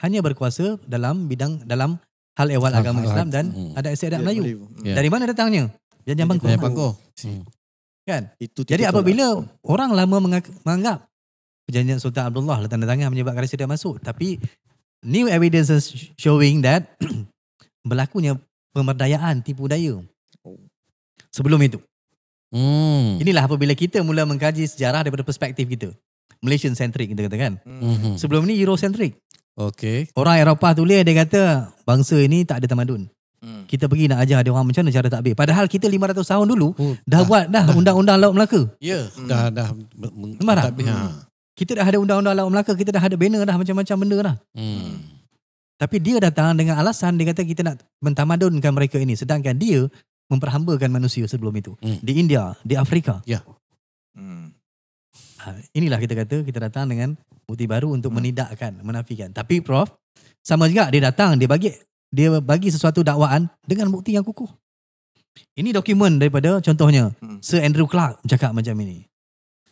hanya berkuasa dalam hal ehwal agama Islam dan adat istiadat Melayu. Dari mana datangnya? Perjanjian Pangkor. Kan? Jadi apabila orang lama menganggap Perjanjian Sultan Abdullah tanda tangan menyebabkan residen masuk, tapi new evidences showing that berlakunya pemberdayaan tipu daya sebelum itu. Inilah apabila kita mula mengkaji sejarah daripada perspektif kita. Malaysian centric kita katakan. Sebelum ni Eurocentric. Okay. Orang Eropah tulis dia kata bangsa ini tak ada tamadun. Kita pergi nak ajar dia orang macam mana cara takbir. Padahal kita 500 tahun dulu dah buat undang-undang Laut Melaka. Ya, dah takbir. Kita dah ada undang-undang Laut Melaka, kita dah ada banner dah macam-macam benda dah. Tapi dia datang dengan alasan dia kata kita nak mentamadunkan mereka ini, sedangkan dia memperhambakan manusia sebelum itu. Di India, di Afrika. Ya. Inilah kita kata kita datang dengan bukti baru untuk menidakkan, menafikan. Tapi Prof, sama juga dia datang, dia bagi sesuatu dakwaan dengan bukti yang kukuh. Ini dokumen daripada contohnya Sir Andrew Clark cakap macam ini.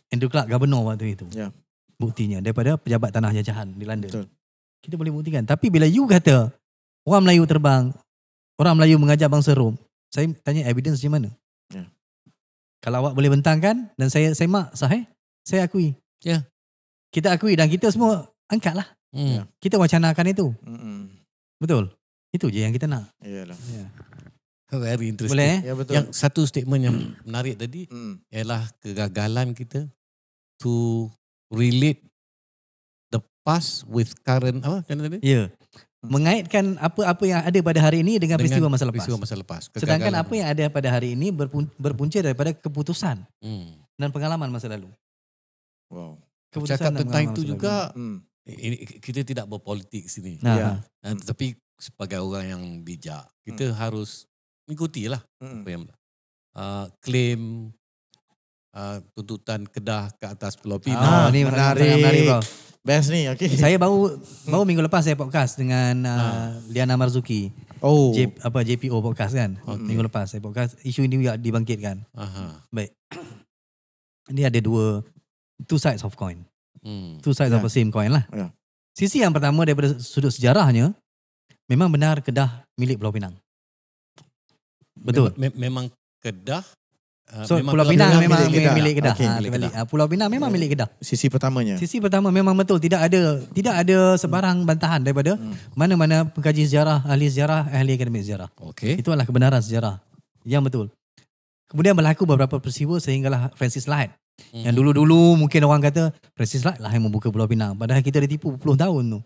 Andrew Clark governor waktu itu. Ya. Buktinya daripada pejabat tanah jajahan di London. Betul. Kita boleh buktikan. Tapi bila you kata orang Melayu terbang, orang Melayu mengajar bangsa Rom, saya tanya evidence di mana? Ya. Kalau awak boleh bentangkan dan saya semak sahih, saya akui. Ya. Kita akui dan kita semua angkatlah. Kita wacanakan itu. Betul. Itu je yang kita nak. Iyalah. Ya. Very interesting. Boleh Ya, betul. Yang satu statement yang menarik tadi ialah kegagalan kita to relate the past with current Ya. Mengaitkan apa-apa yang ada pada hari ini dengan peristiwa masa lepas. Sedangkan apa yang ada pada hari ini berpunca daripada keputusan dan pengalaman masa lalu. Wow. Cakap tentang itu juga, kita tidak berpolitik sini. Tetapi sebagai orang yang bijak, kita harus mengikutilah apa yang klaim tuntutan Kedah ke atas Pulau Pinang. Ini menarik. Best ni, okay. Saya baru minggu lepas saya podcast dengan Liana Marzuki. JPO podcast kan. Minggu lepas saya podcast. Isu ini juga dibangkitkan. Baik. Ini ada two sides of coin. Two sides of the same coin lah. Sisi yang pertama daripada sudut sejarahnya, memang benar Kedah milik Pulau Pinang. Betul. Memang Kedah. Pulau Pinang memang milik Kedah. Pulau Pinang memang milik Kedah. Sisi pertamanya. Sisi pertama memang betul. Tidak ada sebarang bantahan daripada mana-mana pengkaji sejarah, ahli akademik sejarah. Okay. Itu adalah kebenaran sejarah yang betul. Kemudian berlaku beberapa peristiwa sehinggalah Francis Light. Yang dulu-dulu mungkin orang kata Francis Light lah yang membuka Pulau Pinang. Padahal kita dah tipu puluh tahun tu.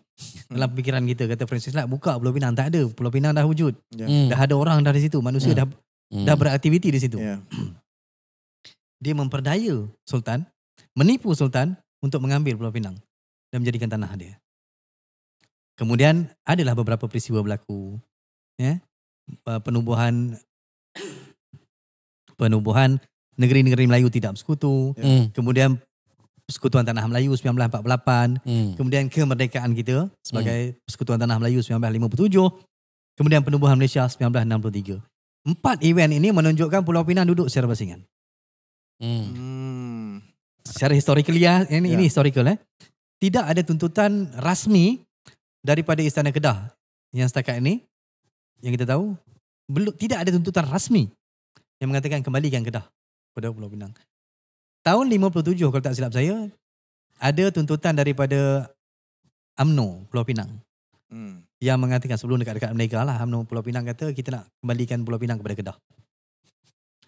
Dalam pikiran kita kata Francis Light buka Pulau Pinang. Tak ada. Pulau Pinang dah wujud. Dah ada orang dah di situ. Manusia dah beraktiviti di situ. Dia memperdaya Sultan, menipu Sultan untuk mengambil Pulau Pinang dan menjadikan tanah dia. Kemudian adalah beberapa peristiwa berlaku. Penubuhan negeri-negeri Melayu tidak bersekutu. Kemudian Persekutuan Tanah Melayu 1948. Kemudian kemerdekaan kita sebagai Persekutuan Tanah Melayu 1957. Kemudian penubuhan Malaysia 1963. 4 event ini menunjukkan Pulau Pinang duduk secara bersaingan. Secara historical ini historical tidak ada tuntutan rasmi daripada Istana Kedah yang setakat ini yang kita tahu tidak ada tuntutan rasmi yang mengatakan kembalikan Kedah pada Pulau Pinang. Tahun 57 kalau tak silap saya ada tuntutan daripada UMNO Pulau Pinang yang mengatakan sebelum dekat Merdeka lah, UMNO Pulau Pinang kata kita nak kembalikan Pulau Pinang kepada Kedah.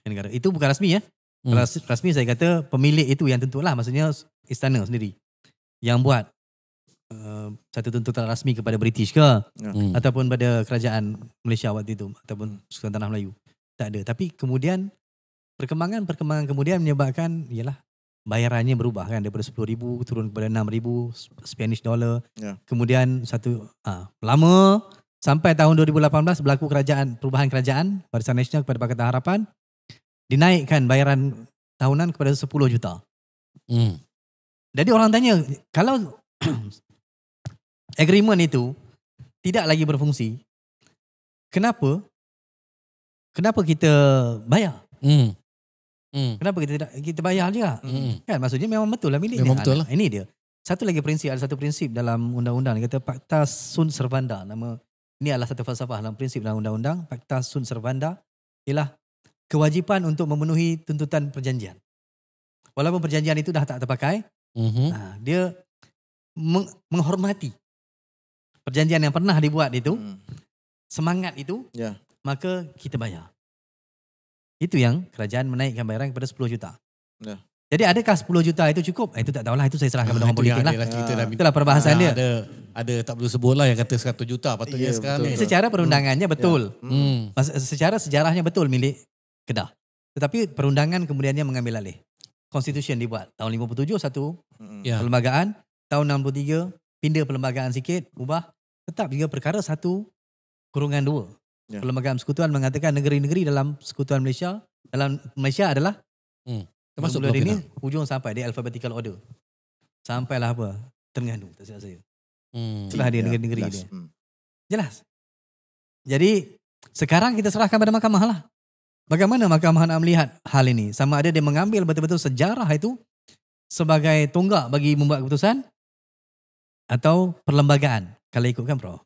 Negara itu bukan rasmi Kalau rasmi saya kata pemilik itu yang tentulah, maksudnya istana sendiri yang buat satu tuntutan rasmi kepada British ke ataupun pada kerajaan Malaysia waktu itu ataupun Persekutuan Tanah Melayu. Tak ada. Tapi kemudian perkembangan kemudian menyebabkan ialah bayarannya berubah kan daripada 10,000 turun kepada 6,000 Spanish dollar. Kemudian lama sampai tahun 2018 berlaku perubahan kerajaan Barisan Nasional kepada Pakatan Harapan. Dinaikkan bayaran tahunan kepada 10 juta. Jadi orang tanya, kalau agreement itu tidak lagi berfungsi, kenapa kita bayar? Kenapa kita bayar juga? Kan maksudnya memang betul lah milik memang betul lah. Ini dia. Ada satu prinsip dalam undang-undang kata Pacta Sunt Servanda. Ini adalah satu falsafah dalam prinsip dalam undang-undang. Pacta Sunt Servanda ialah kewajipan untuk memenuhi tuntutan perjanjian. Walaupun perjanjian itu dah tak terpakai, dia menghormati perjanjian yang pernah dibuat itu, semangat itu, maka kita bayar. Itu yang kerajaan menaikkan bayaran kepada 10 juta. Jadi adakah 10 juta itu cukup? Itu tak tahulah, itu saya serahkan kepada orang politik lah. Itulah perbahasan dia. Ada tak perlu sebut lah yang kata 100 juta patutnya sekarang ni. Secara perundangannya betul. Secara sejarahnya betul milik Kedah. Tetapi perundangan kemudiannya mengambil alih. Constitution dibuat. Tahun 57 satu perlembagaan. Tahun 63 pindah perlembagaan sikit, ubah. Tetap juga perkara 1/2. Perlembagaan Persekutuan mengatakan negeri-negeri dalam Persekutuan Malaysia, dalam Malaysia adalah termasuk Blok ini hujung sampai dia alphabetical order. Sampailah apa? Terengganu, tak silap saya. Itulah dia negeri-negeri dia. Jelas. Jadi sekarang kita serahkan pada mahkamah lah. Bagaimana mahkamah nak melihat hal ini? Sama ada dia mengambil betul-betul sejarah itu sebagai tonggak bagi membuat keputusan atau perlembagaan. Kalau ikutkan Prof.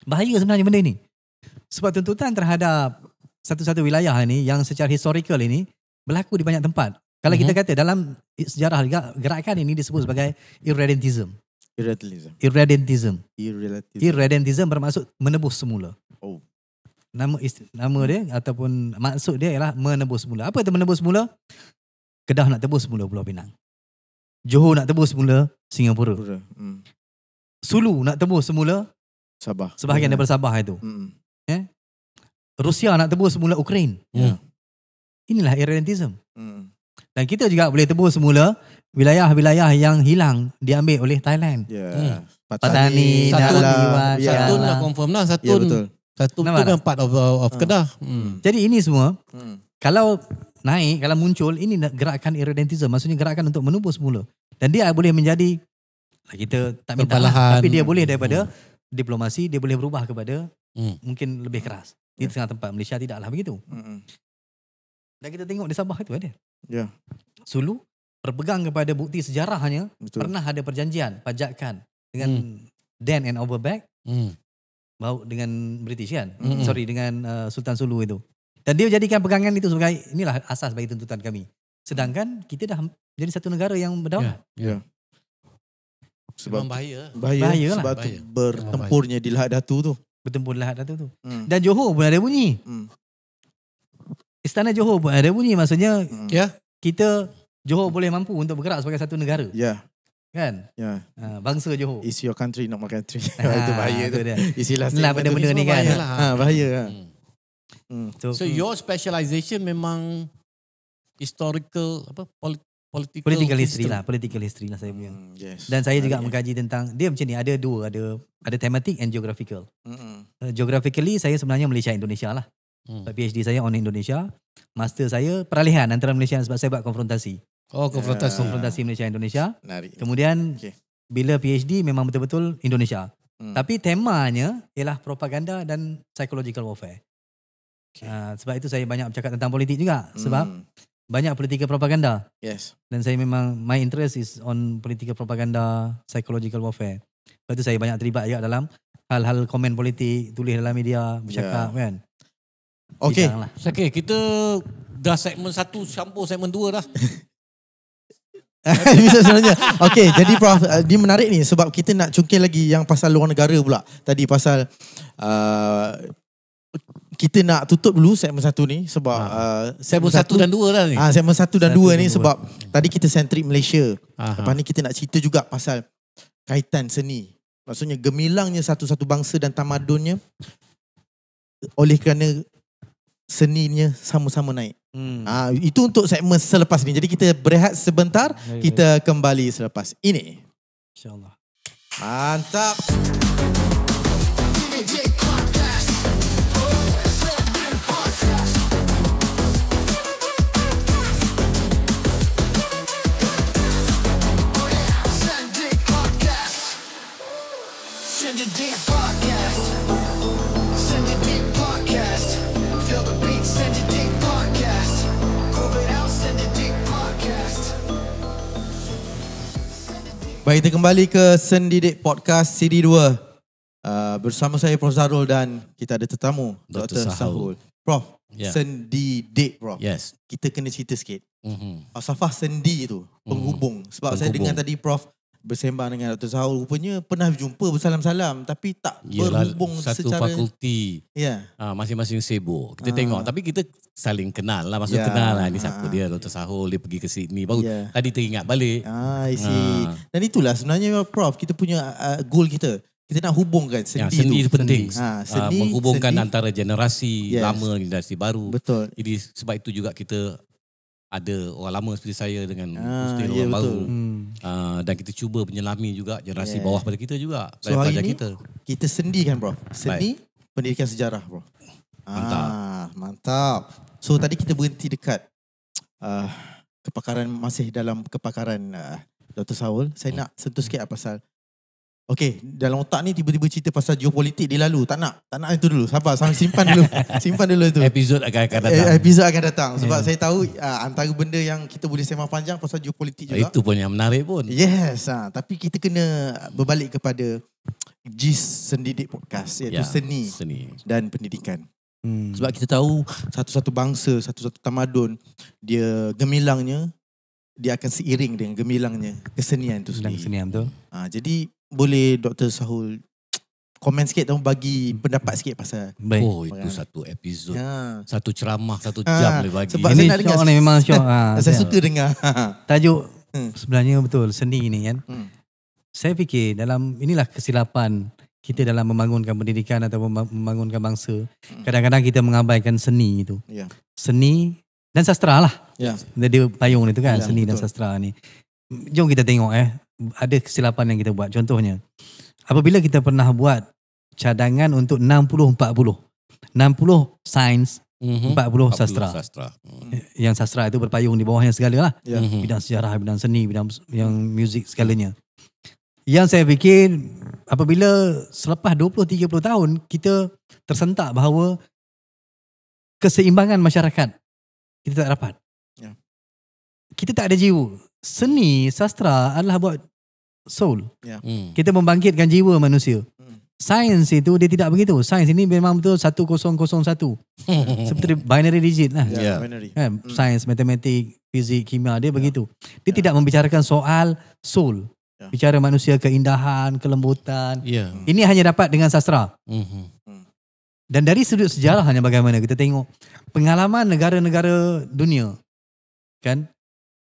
Bahaya sebenarnya benda ini. Sebab tuntutan terhadap satu-satu wilayah ini yang secara historical ini berlaku di banyak tempat. Kalau kita kata dalam sejarah gerakan ini disebut sebagai irredentism. Irredentism bermaksud menebus semula. Nama dia ataupun maksud dia ialah menebus semula. Apa itu menebus semula? Kedah nak tebus semula Pulau Pinang. Johor nak tebus semula Singapura. Sulu nak tebus semula Sabah. Sebahagian daripada Sabah itu. Rusia nak tebus semula Ukraine. Inilah irredentism. Dan kita juga boleh tebus semula wilayah-wilayah yang hilang diambil oleh Thailand. Patani, Satun dah confirm lah. Satun tu kan part of Kedah. Jadi ini semua kalau naik, kalau muncul, ini gerakan irredentism. Maksudnya gerakan untuk menebus semula. Dan dia boleh menjadi, kita tak minta lah, tapi dia boleh daripada diplomasi, dia boleh berubah kepada mungkin lebih keras. Di tengah tempat Malaysia tidaklah begitu. Dan kita tengok di Sabah itu ada. Sulu berpegang kepada bukti sejarahnya. Pernah ada perjanjian pajakan dengan Dan and Overbeck. Bau dengan British kan. Dengan Sultan Sulu itu. Dan dia jadikan pegangan itu sebagai inilah asas bagi tuntutan kami. Sedangkan kita dah jadi satu negara yang berdaulat. Sebab bahaya lah. Sebab tu bertempurnya di Lahad Datu tu. Bertempur di Lahad Datu tu. Dan Johor pun ada bunyi. Istana Johor pun ada bunyi. Maksudnya kita Johor boleh mampu untuk bergerak sebagai satu negara. Kan? Bangsa Johor. It's your country, not my country. Itu bahaya tu. Istilah benda-benda ni kan. Bahaya lah. So your specialization memang historical political history lah saya punya. Dan saya juga mengkaji tentang dia macam ni, ada dua, ada thematic and geographical. Geographically saya sebenarnya Malaysia Indonesia lah. PhD saya on Indonesia, master saya peralihan antara Malaysia sebab saya buat konfrontasi. Konfrontasi Malaysia Indonesia. Kemudian bila PhD memang betul-betul Indonesia. Tapi temanya ialah propaganda dan psychological warfare. Sebab itu saya banyak bercakap tentang politik juga. Sebab banyak political propaganda. Dan saya memang my interest is on political propaganda, psychological warfare. Sebab itu saya banyak terlibat juga dalam hal-hal komen politik, tulis dalam media, bercakap kan. Okay, kita dah segmen 1 campur segmen 2 dah. Bisa sebenarnya. Okay, jadi Prof, dia menarik ni sebab kita nak cungkil lagi yang pasal luar negara pula. Tadi pasal kita nak tutup dulu segmen 1 ni sebab segmen 1 dan 2 dah ni. Segmen 1 dan 2 ni sebab tadi kita sentrik Malaysia. Lepas ni kita nak cerita juga pasal kaitan seni. Maksudnya gemilangnya satu-satu bangsa dan tamadunnya oleh kerana seninya sama-sama naik. Itu untuk segmen selepas ni. Jadi kita berehat sebentar. Kita kembali selepas ini. InsyaAllah. Mantap. Baik, kita kembali ke Sendidik Podcast CD 2. Bersama saya Prof Zarul dan kita ada tetamu Dr. Sahul. Prof, Sendidik Prof. Kita kena cerita sikit. Falsafah sendi tu, penghubung. Sebab saya dengar tadi Prof bersembang dengan Dr. Sahul, rupanya pernah jumpa bersalam-salam tapi tak berhubung satu secara fakulti. Ya. Masing-masing sibuk. Kita tengok tapi kita saling kenal lah. Maksud kenal lah ni siapa dia, Dr. Sahul, dia pergi ke Sydney. Baru tadi teringat balik. I see. Dan itulah sebenarnya Prof, kita punya goal kita. Kita nak hubungkan sendi itu penting. Sendi, menghubungkan sendi. Antara generasi lama dan generasi baru. Betul. Jadi sebab itu juga kita ada orang lama seperti saya dengan orang baru. Dan kita cuba menyelami juga generasi bawah pada kita juga. So hari ni kita sendi kan Prof? Sendi pendidikan sejarah Prof. Mantap. So tadi kita berhenti dekat kepakaran, masih dalam kepakaran Dr. Sahul. Saya nak sentuh sikit pasal dalam otak ni tiba-tiba cerita pasal geopolitik dia lalu. Tak nak itu dulu. Sabar, simpan dulu. Simpan dulu itu. Episod akan datang. Episod akan datang. Sebab saya tahu antara benda yang kita boleh sembang panjang pasal geopolitik juga. Itu pun yang menarik pun. Yes. Tapi kita kena berbalik kepada GIS Sendidik Podcast, iaitu seni dan pendidikan. Sebab kita tahu satu-satu bangsa, satu-satu tamadun, dia gemilangnya, dia akan seiring dengan gemilangnya kesenian itu sendiri. Kesenian tu. Jadi boleh Dr. Sahul komen sikit atau bagi pendapat sikit pasal. Itu satu episod. Satu ceramah 1 jam boleh bagi. Sebab ini saya nak dengar. Ni memang syok. Saya suka dengar. Tajuk sebenarnya betul, seni ni kan. Saya fikir inilah kesilapan kita dalam membangunkan pendidikan atau membangunkan bangsa. Kadang-kadang kita mengabaikan seni itu. Seni dan sastra lah. Dia payung itu kan, seni dan sastra ni. Jom kita tengok ada kesilapan yang kita buat. Contohnya, apabila kita pernah buat cadangan untuk 60-40. 60 sains, 40 sastra. Yang sastra itu berpayung di bawahnya segala lah. Bidang sejarah, bidang seni, bidang yang muzik segalanya. Yang saya fikir apabila selepas 20-30 tahun kita tersentak bahawa keseimbangan masyarakat kita tak dapat. Kita tak ada jiwa. Seni, sastra adalah buat soul. Kita membangkitkan jiwa manusia. Sains itu dia tidak begitu. Sains ini memang betul 1001. Seperti binary digit lah. Sains, matematik, fizik, kimia, dia begitu. Dia tidak membicarakan soal soul. Bicara manusia, keindahan, kelembutan. Ini hanya dapat dengan sastra. Dan dari sudut sejarah hanya bagaimana kita tengok pengalaman negara-negara dunia. Kan?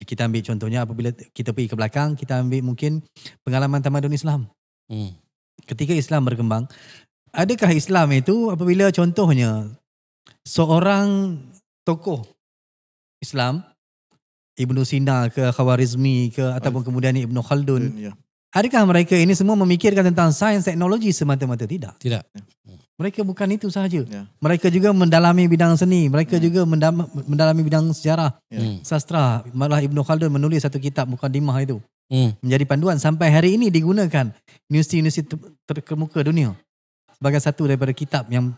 Kita ambil contohnya apabila kita pergi ke belakang, kita ambil mungkin pengalaman tamadun Islam. Ketika Islam berkembang, adakah Islam itu apabila contohnya seorang tokoh Islam, Ibnu Sina ke Khawarizmi ke ataupun kemudian Ibnu Khaldun, adakah mereka ini semua memikirkan tentang sains teknologi semata-mata? Tidak. Mereka bukan itu sahaja. Mereka juga mendalami bidang seni. Mereka juga mendalami bidang sejarah, sastra. Malah Ibnu Khaldun menulis satu kitab Muqaddimah itu. Menjadi panduan sampai hari ini digunakan universiti-universiti terkemuka dunia sebagai satu daripada kitab yang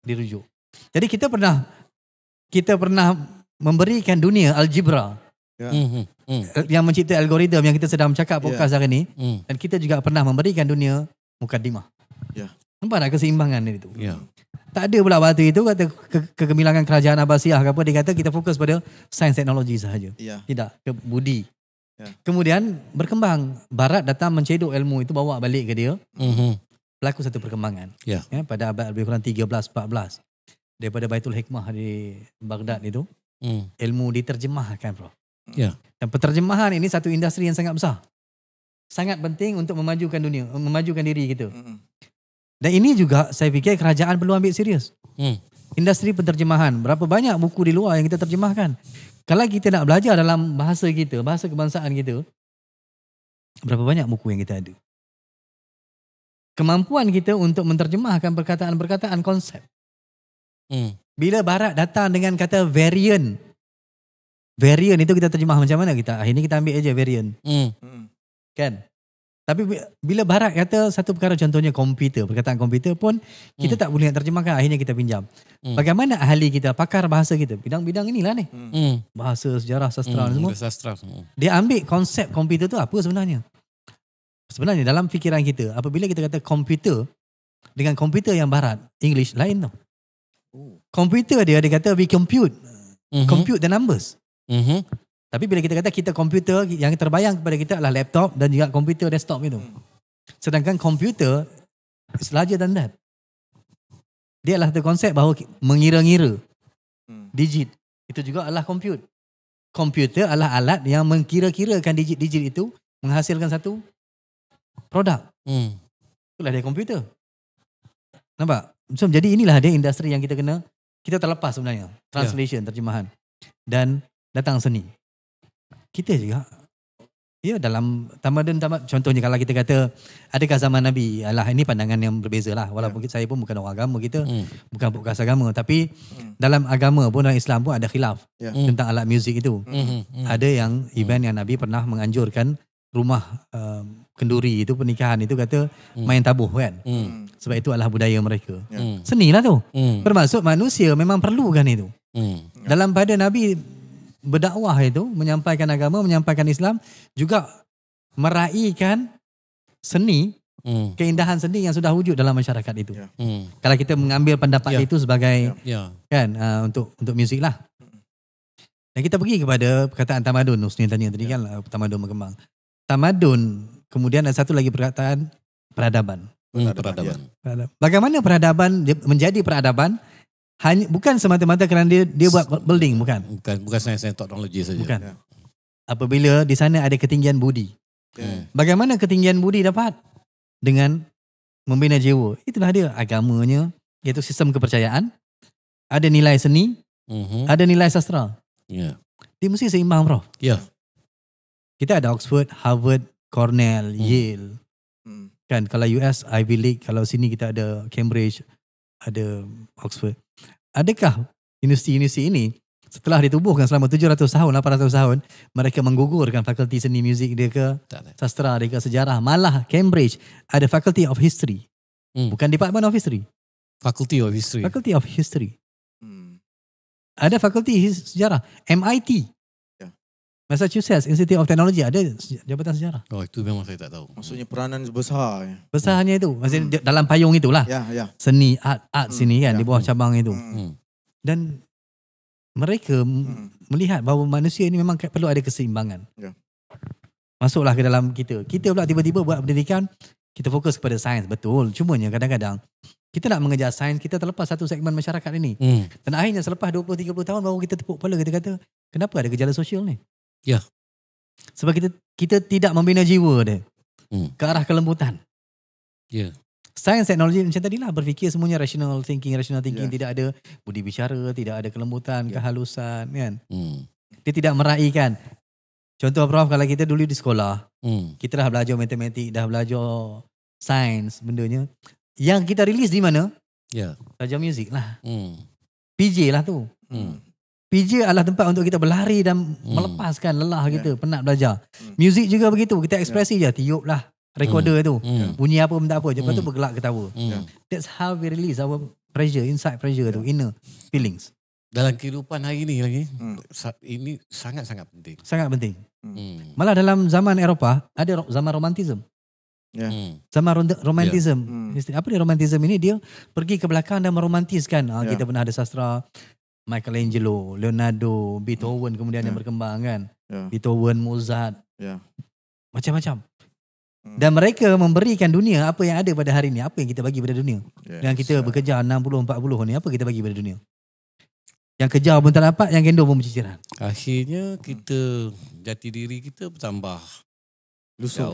dirujuk. Jadi kita pernah memberikan dunia algebra. Yang mencipta algoritma yang kita sedang bercakap podcast hari ini. Dan kita juga pernah memberikan dunia Muqaddimah. Nampak tak keseimbangan itu? Tak ada pula waktu itu kata kegemilangan kerajaan Abbasiyah ke apa, dia kata kita fokus pada sains teknologi sahaja. Tidak, ke budi. Kemudian berkembang. Barat datang mencedok ilmu itu, bawa balik ke dia. Berlaku satu perkembangan. Pada abad lebih kurang 13-14. Daripada Baitul Hikmah di Baghdad itu, ilmu diterjemahkan, Prof. Dan penterjemahan ini satu industri yang sangat besar. Sangat penting untuk memajukan dunia, memajukan diri kita. Dan ini juga saya fikir kerajaan perlu ambil serius. Industri penterjemahan. Berapa banyak buku di luar yang kita terjemahkan. Kalau kita nak belajar dalam bahasa kita, bahasa kebangsaan kita, berapa banyak buku yang kita ada. Kemampuan kita untuk menterjemahkan perkataan-perkataan konsep. Bila Barat datang dengan kata variant. Variant itu kita terjemah macam mana kita? Akhirnya kita ambil aja variant. Kan? Tapi bila Barat kata satu perkara, contohnya komputer, perkataan komputer pun kita tak boleh nak terjemahkan, akhirnya kita pinjam. Bagaimana ahli kita, pakar bahasa kita, bidang-bidang inilah ni. Bahasa, sejarah, sastra semua. Dia ambil konsep komputer tu apa sebenarnya? Sebenarnya dalam fikiran kita, apabila kita kata komputer dengan komputer yang Barat, English lain tau. Komputer dia kata we compute. Compute the numbers. Tapi bila kita kata kita komputer, yang terbayang kepada kita adalah laptop dan juga komputer desktop itu. Sedangkan komputer is larger than that. Dia adalah satu konsep bahawa mengira-ngira digit. Itu juga adalah compute. Komputer adalah alat yang mengkira-kirakan digit-digit itu menghasilkan satu produk. Itulah dia komputer. Nampak? So, jadi inilah dia industri yang kita terlepas sebenarnya. Translation, terjemahan. Dan datang seni. Kita juga dalam tamadun, contohnya kalau kita kata adakah zaman Nabi, ini pandangan yang berbeza lah, walaupun saya pun bukan orang agama, kita bukan podcast agama, tapi dalam agama pun, dalam Islam pun ada khilaf tentang alat muzik itu. Ada yang event yang Nabi pernah menganjurkan rumah kenduri itu, pernikahan itu, kata main tabuh kan. Sebab itu adalah budaya mereka. Seni lah tu. Bermaksud manusia memang perlukan itu. Dalam pada Nabi berdakwah itu, menyampaikan agama, menyampaikan Islam, juga meraihkan seni, keindahan seni yang sudah wujud dalam masyarakat itu. Kalau kita mengambil pendapat itu sebagai kan untuk muzik lah. Dan kita pergi kepada perkataan tamadun, Husni tanya tadi kan, tamadun berkembang. Tamadun, kemudian ada satu lagi perkataan peradaban. Peradaban. Bagaimana peradaban menjadi peradaban? Bukan semata-mata kerana dia buat building, bukan sains dan teknologi saja. Bukan. Apabila di sana ada ketinggian budi. Bagaimana ketinggian budi dapat? Dengan membina jiwa. Itulah dia agamanya, iaitu sistem kepercayaan. Ada nilai seni, ada nilai sastra. Dia mesti seimbang, Prof. Kita ada Oxford, Harvard, Cornell, Yale. Kan kalau US Ivy League, kalau sini kita ada Cambridge, ada Oxford. Adakah universiti-universiti ini setelah ditubuhkan selama 700 tahun, 800 tahun, mereka menggugurkan fakulti seni muzik dia ke, sastra dia ke, sejarah? Malah Cambridge ada Faculty of History. Bukan Department of History. Faculty of History. Faculty of History. Ada fakulti sejarah. MIT. Massachusetts Institute of Technology ada jabatan sejarah. Oh, itu memang saya tak tahu. Maksudnya peranan besar. Besarnya itu. Maksudnya dalam payung itulah. Seni, art sini kan, di bawah cabang itu. Dan mereka melihat bahawa manusia ini memang perlu ada keseimbangan. Masuklah ke dalam kita. Kita pula tiba-tiba buat pendidikan, kita fokus kepada sains. Betul. Cumanya kadang-kadang kita nak mengejar sains, kita terlepas satu segmen masyarakat ini. Dan akhirnya selepas 20-30 tahun baru kita tepuk kepala, kita kata, kenapa ada gejala sosial ni? Sebab kita tidak membina jiwa dia ke arah kelembutan. Sains teknologi macam tadilah, berfikir semuanya rational thinking, tidak ada budi bicara, tidak ada kelembutan, kehalusan kan. Dia tidak meraihkan. Contoh Prof, kalau kita dulu di sekolah, kita dah belajar matematik, dah belajar sains, bendanya. Yang kita rilis di mana? Belajar muzik lah. PJ lah tu. PJ adalah tempat untuk kita berlari dan melepaskan lelah kita, penat belajar. Muzik juga begitu, kita ekspresi je, tiup lah recorder tu. Bunyi apa pun tak apa, lepas tu bergelak ketawa. That's how we release our pressure, inside pressure tu, inner feelings. Dalam kehidupan hari ni lagi, ini sangat-sangat penting. Sangat penting. Malah dalam zaman Eropah, ada zaman romantism. Zaman romantism. Apa dia romantism ini? Dia pergi ke belakang dan meromantiskan. Kita pernah ada sastra Michelangelo, Leonardo, Beethoven kemudian yang berkembang kan. Beethoven, Mozart. Macam-macam. Dan mereka memberikan dunia apa yang ada pada hari ni. Apa yang kita bagi pada dunia. Yang kita bekerja 60-40 ni, apa kita bagi pada dunia. Yang kejar pun tak dapat, yang gendong pun berciciran. Akhirnya kita, jati diri kita bertambah lusuh.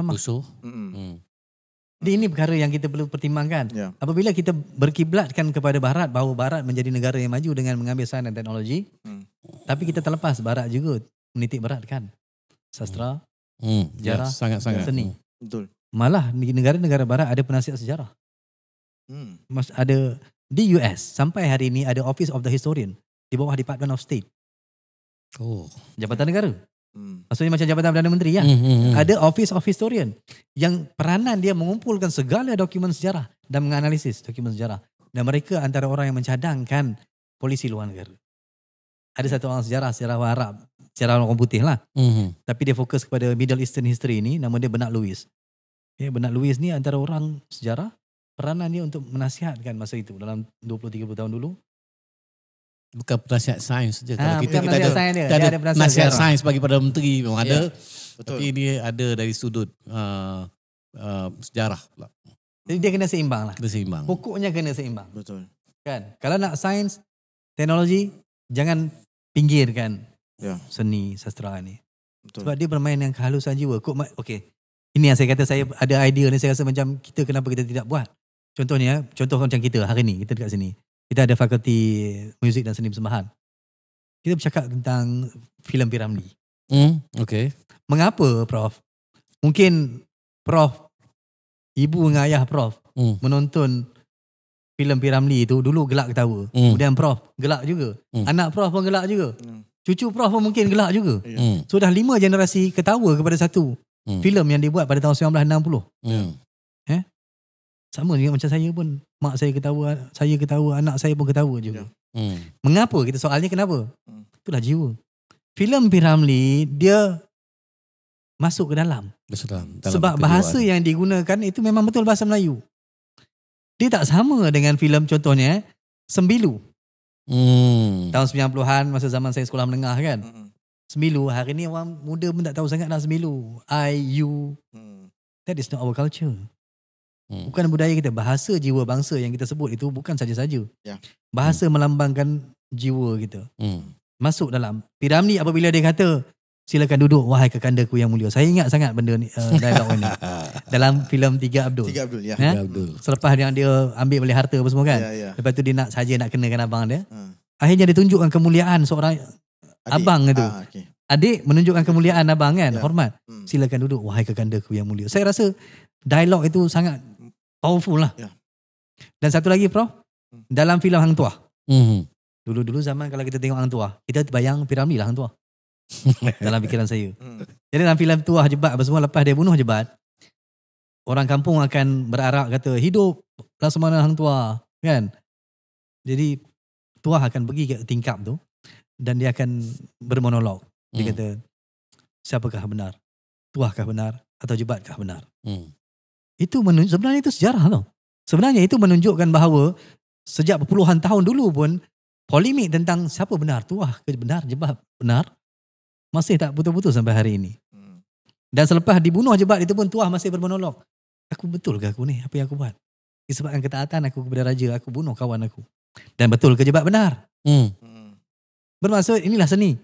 Lusuh. Jadi ini perkara yang kita perlu pertimbangkan. Apabila kita berkiblatkan kepada Barat, bahawa Barat menjadi negara yang maju dengan mengambil sains dan teknologi, tapi kita terlepas Barat juga menitik beratkan sastra, sejarah, sangat-sangat seni. Betul. Malah di negara-negara Barat ada penasihat sejarah. Ada di US sampai hari ini ada Office of the Historian di bawah Department of State. Jabatan negara. Maksudnya macam Jabatan Perdana Menteri ya. Ada Office of Historian yang peranan dia mengumpulkan segala dokumen sejarah dan menganalisis dokumen sejarah. Dan mereka antara orang yang mencadangkan polisi luar negara. Ada satu orang sejarawan Arab, sejarawan orang putih lah. Tapi dia fokus kepada Middle Eastern history ini, nama dia Bernard Lewis. Bernard Lewis ni antara orang sejarah, peranan dia untuk menasihatkan masa itu dalam 20-30 tahun dulu. Bukan penasihat sains saja. Kalau kita bukan ada, sains dia. kita Dia ada ada penasihat sains bagi Perdana Menteri memang ada. Betul. Tapi dia ada dari sudut sejarah pula. Jadi dia kena seimbang lah. Kena seimbang. Pokoknya kena seimbang. Betul. Kan? Kalau nak sains, teknologi, jangan pinggirkan seni sastra ni. Betul. Sebab dia bermain dengan kehalusan jiwa. Okey. Ini yang saya kata, saya ada idea ni, saya rasa macam kita kenapa kita tidak buat. Contohnya, contoh macam kita hari ni, kita dekat sini. Kita ada fakulti muzik dan seni persembahan. Kita bercakap tentang filem P. Ramlee. Okay. Mengapa Prof? Mungkin Prof, ibu dengan ayah Prof menonton filem P. Ramlee itu dulu gelak ketawa. Kemudian Prof gelak juga. Anak Prof pun gelak juga. Cucu Prof pun mungkin gelak juga. So dah 5 generasi ketawa kepada satu filem yang dibuat pada tahun 1960. Sama juga macam saya pun. Mak saya ketawa, anak saya pun ketawa juga. Mengapa? Kita soalnya kenapa? Itulah jiwa. Filem P. Ramlee dia masuk ke dalam. Sebab bahasa yang digunakan itu memang betul bahasa Melayu. Dia tak sama dengan filem contohnya Sembilu. Tahun 90-an masa zaman saya sekolah menengah kan. Sembilu, hari ni orang muda pun tak tahu sangat dah Sembilu. I, you. That is not our culture. Bukan budaya kita. Bahasa jiwa bangsa yang kita sebut itu bukan saja-saja. Bahasa melambangkan jiwa kita. Masuk dalam. P. Ramlee apabila dia kata, silakan duduk wahai kekandaku yang mulia. Saya ingat sangat benda ni, dialog ni. Dalam filem Tiga Abdul. Tiga Abdul, ya. Tiga Abdul. Selepas dia ambil balik harta apa semua kan. Lepas tu dia nak kenakan abang dia. Akhirnya dia tunjukkan kemuliaan seorang abang itu. Adik menunjukkan kemuliaan abang kan. Hormat. Silakan duduk wahai kekandaku yang mulia. Saya rasa dialog itu sangat powerful lah. Dan satu lagi Prof, dalam filem Hang Tuah. Dulu-dulu zaman kalau kita tengok Hang Tuah, kita terbayang P. Ramlee lah Hang Tuah. Dalam fikiran saya. Jadi dalam filem Tuah Jebat apa semua, lepas dia bunuh Jebat, orang kampung akan berarak kata, hidup Laksamana Hang Tuah. Kan? Jadi Tuah akan pergi ke tingkap tu dan dia akan bermonolog. Dia kata, siapakah benar? Tuahkah benar atau Jebatkah benar? Itu sebenarnya itu sejarah tau. Sebenarnya itu menunjukkan bahawa sejak berpuluhan tahun dulu pun polemik tentang siapa benar, Tuah ke benar, Jebat benar, masih tak putus-putus sampai hari ini. Dan selepas dibunuh Jebat itu pun Tuah masih bermonolog. Aku betul ke aku ni? Apa yang aku buat? Disebabkan ketaatan aku kepada raja, aku bunuh kawan aku. Dan betul ke Jebat benar? Bermaksud inilah seni.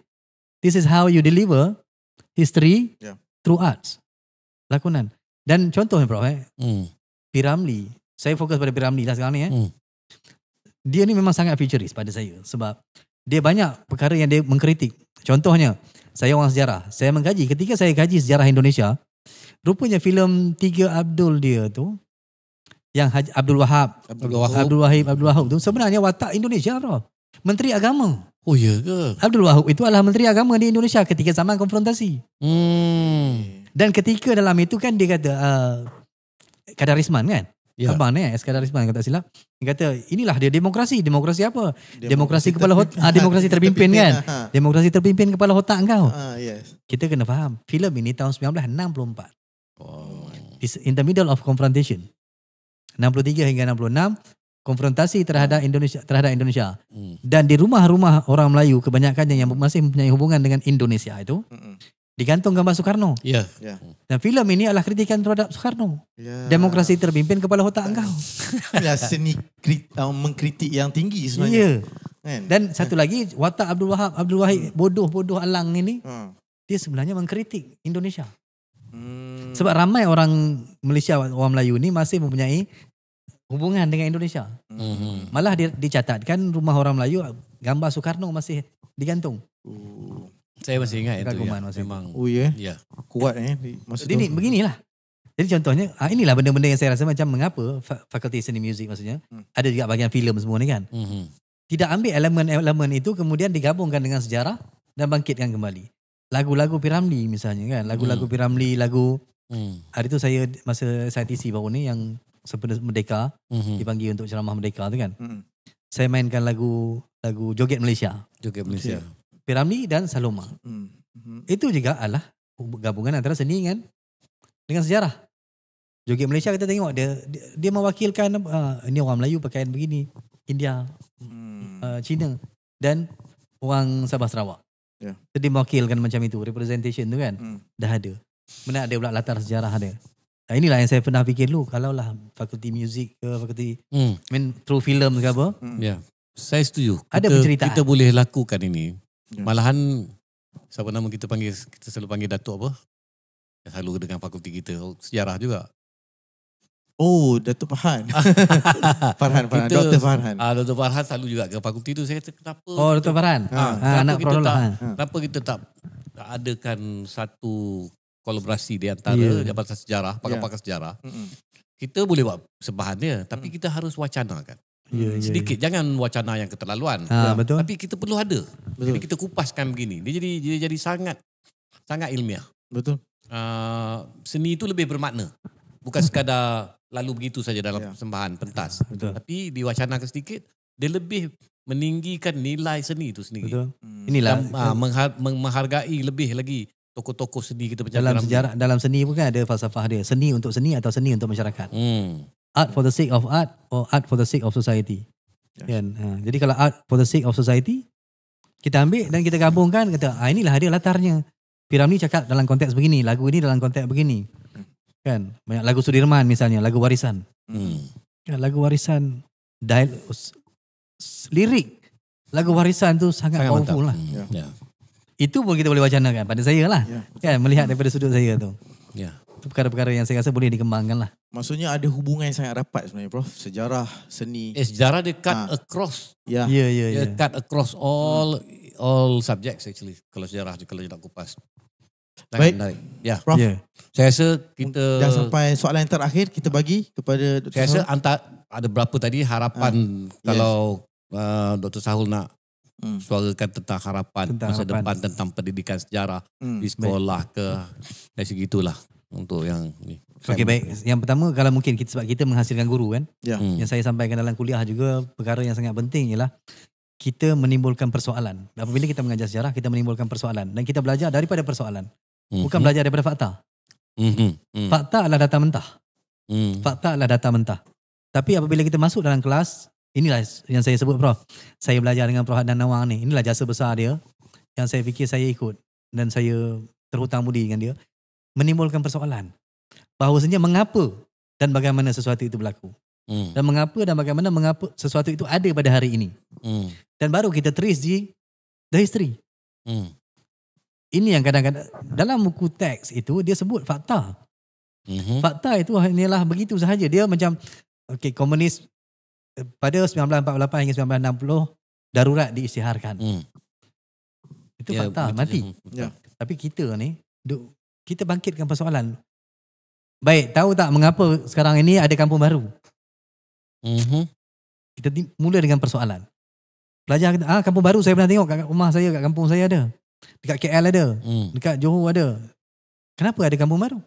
This is how you deliver history through arts. Lakonan. Dan contohnya Prof, P. Ramlee, saya fokus pada P. Ramlee lah sekarang ni. Dia ni memang sangat futurist pada saya. Sebab dia banyak perkara yang dia mengkritik. Contohnya, saya orang sejarah. Saya mengkaji. Ketika saya kaji sejarah Indonesia, rupanya filem Tiga Abdul dia tu, yang Abdul Wahab tu, sebenarnya watak Indonesia Prof. Menteri Agama. Oh ya ke? Abdul Wahab itu adalah Menteri Agama di Indonesia ketika zaman konfrontasi. Dan ketika dalam itu kan dia kata Kadarisman kan? Abang ni Kadarisman kata silap. Dia kata inilah dia demokrasi. Demokrasi apa? Demokrasi kepala demokrasi terpimpin kan? Demokrasi terpimpin kepala otak kau. Kita kena faham. Filem ini tahun 1964. In the middle of confrontation. 63 hingga 66 konfrontasi terhadap Indonesia. Dan di rumah-rumah orang Melayu kebanyakannya yang masih mempunyai hubungan dengan Indonesia itu digantung gambar Soekarno. Dan filem ini adalah kritikan terhadap Soekarno. Demokrasi terpimpin kepala otak engkau. Seni mengkritik yang tinggi sebenarnya. Dan satu lagi watak Abdul Wahid bodoh alang ini, dia sebenarnya mengkritik Indonesia. Sebab ramai orang Malaysia, orang Melayu ni masih mempunyai hubungan dengan Indonesia. Malah dicatatkan rumah orang Melayu gambar Soekarno masih digantung. Saya masih ingat itu ya. Memang. Kuat Jadi beginilah. Jadi contohnya, inilah benda-benda yang saya rasa macam mengapa fakulti seni muzik maksudnya, ada juga bahagian filem semua ni kan. Tidak ambil elemen-elemen itu kemudian digabungkan dengan sejarah dan bangkitkan kembali. Lagu-lagu P. Ramlee misalnya kan. Lagu-lagu P. Ramlee, hari tu saya masa SITC baru ni yang sempena Merdeka, dipanggil untuk ceramah Merdeka tu kan. Saya mainkan lagu Joget Malaysia. P. Ramlee dan Saloma. Itu juga adalah gabungan antara seni dengan sejarah. Joget Malaysia kita tengok dia mewakilkan ini orang Melayu pakaian begini, India, Cina. dan orang Sabah Sarawak. Jadi mewakilkan macam itu, representation tu kan. Dah ada. Mana ada pula latar sejarah dia. Nah, inilah yang saya pernah fikir dulu, kalaulah fakulti muzik ke fakulti through film ke apa. Ya. Saya setuju. Ada penceritaan. Kita boleh lakukan ini. Malahan siapa nama kita selalu panggil Datuk apa? Selalu dengan fakulti kita, sejarah juga. Oh, Datuk Farhan. Farhan. Dr. Farhan. Dr. Farhan selalu juga ke fakulti tu. Saya kata kenapa? Oh, Dr. Farhan. Anak Prolah. Kenapa kita tak adakan satu kolaborasi di antara Jabatan Sejarah, pakar-pakar sejarah. Kita boleh buat persembahan dia, tapi kita harus wacanakan. Sedikit, jangan wacana yang keterlaluan. Betul. Tapi kita perlu ada. Jadi kita kupaskan begini. Dia jadi sangat ilmiah. Betul. Seni itu lebih bermakna. Bukan sekadar lalu begitu saja dalam persembahan pentas. Betul. Tapi diwacanakan sedikit, dia lebih meninggikan nilai seni itu sendiri. Betul. Inilah menghargai lebih lagi tokoh-tokoh seni kita dalam sejarah, dalam seni pun kan ada falsafah dia. Seni untuk seni atau seni untuk masyarakat. Art for the sake of art or art for the sake of society. Kan? Jadi kalau art for the sake of society, kita ambil dan kita gabungkan, kata inilah dia latarnya. Piramli cakap dalam konteks begini, lagu ini dalam konteks begini. Kan? Banyak lagu Sudirman misalnya, lagu warisan. Kan, lagu warisan, lirik lagu warisan tu sangat powerful lah. Itu pun kita boleh wacanakan pada saya lah. Kan, melihat daripada sudut saya tu. Itu perkara-perkara yang saya rasa boleh dikembangkan lah. Maksudnya ada hubungan yang sangat rapat sebenarnya, Prof. Sejarah, seni. Sejarah dia cut across. Ya. Cut across all subjects actually. Kalau sejarah, kalau nak kupas. Baik. Ya. Prof. Saya rasa kita dah sampai soalan yang terakhir kita bagi kepada Dr. Saya rasa ada berapa tadi harapan kalau Dr. Sahul nak suarakan tentang harapan masa depan tentang pendidikan sejarah di sekolah ke dari segitulah untuk yang ni. Okey, baik. Yang pertama, kalau mungkin sebab kita menghasilkan guru kan. Yang saya sampaikan dalam kuliah juga, perkara yang sangat penting ialah kita menimbulkan persoalan. Apabila kita mengajar sejarah, kita menimbulkan persoalan dan kita belajar daripada persoalan. Bukan belajar daripada fakta. Fakta adalah data mentah. Fakta adalah data mentah. Tapi apabila kita masuk dalam kelas, inilah yang saya sebut, Prof. Saya belajar dengan Prof. Adnan Nawang ni. Inilah jasa besar dia yang saya fikir saya ikut dan saya terhutang budi dengan dia. Menimbulkan persoalan. Bahawasanya mengapa dan bagaimana sesuatu itu berlaku. Dan mengapa dan bagaimana sesuatu itu ada pada hari ini. Dan baru kita trace the history. Ini yang kadang-kadang dalam buku teks itu dia sebut fakta. Fakta itu hanyalah begitu sahaja. Dia macam komunis pada 1948 hingga 1960 darurat diisytiharkan. Itu fakta, mati. Tapi kita ni kita bangkitkan persoalan. Baik, tahu tak mengapa sekarang ini ada kampung baru? Kita mula dengan persoalan. Pelajar kita, kampung baru saya pernah tengok kat rumah saya, kat kampung saya ada. Dekat KL ada. Dekat Johor ada. Kenapa ada kampung baru?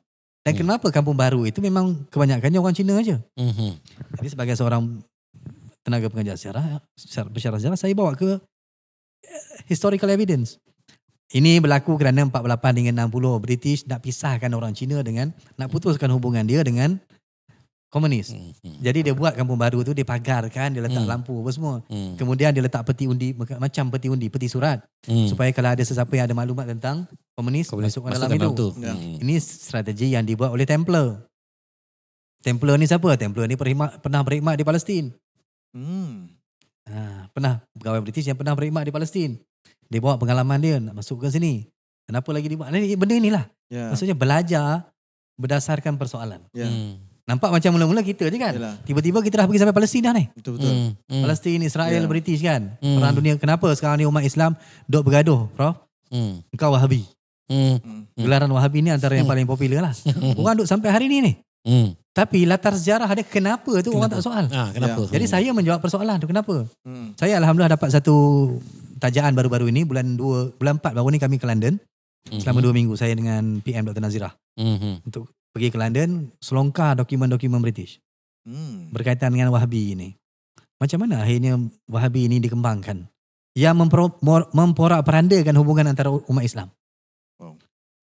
Dan kenapa kampung baru itu memang kebanyakannya orang Cina aja. Jadi sebagai seorang tenaga pengajar sejarah, pensyarah sejarah, saya bawa ke historical evidence. Ini berlaku kerana 48 hingga 60 British nak pisahkan orang Cina dengan, nak putuskan hubungan dia dengan komunis. Jadi dia buat kampung baru tu, dia pagarkan, dia letak lampu apa semua. Kemudian dia letak peti undi, macam peti undi, peti surat. Supaya kalau ada sesiapa yang ada maklumat tentang komunis masukkan dalam itu. Ini strategi yang dibuat oleh Templar. Templar ni siapa? Templar ni pernah berkhidmat di Palestin. Pernah pegawai British yang pernah berkhidmat di Palestin. Dia bawa pengalaman dia nak masuk ke sini. Kenapa lagi dibuat? Benda inilah. Maksudnya belajar berdasarkan persoalan. Nampak macam mula-mula kita je kan. Tiba-tiba kita dah pergi sampai Palestin dah ni. Betul-betul. Palestin, Israel, British kan. Perang dunia. Kenapa sekarang ni umat Islam duk bergaduh, Prof? Engkau Wahabi. Gelaran Wahabi ni antara yang paling popular lah. Orang duk sampai hari ni. Tapi latar sejarah ada kenapa tu orang tak soal. Kenapa? Jadi saya menjawab persoalan tu kenapa. Saya alhamdulillah dapat satu tajaan baru-baru ini bulan 4 baru ni kami ke London. Selama 2 minggu saya dengan PM Dr. Nazirah. Untuk pergi ke London, selongkar dokumen-dokumen British. Berkaitan dengan Wahabi ini. Macam mana akhirnya Wahabi ini dikembangkan? Yang memporak-perandakan hubungan antara umat Islam.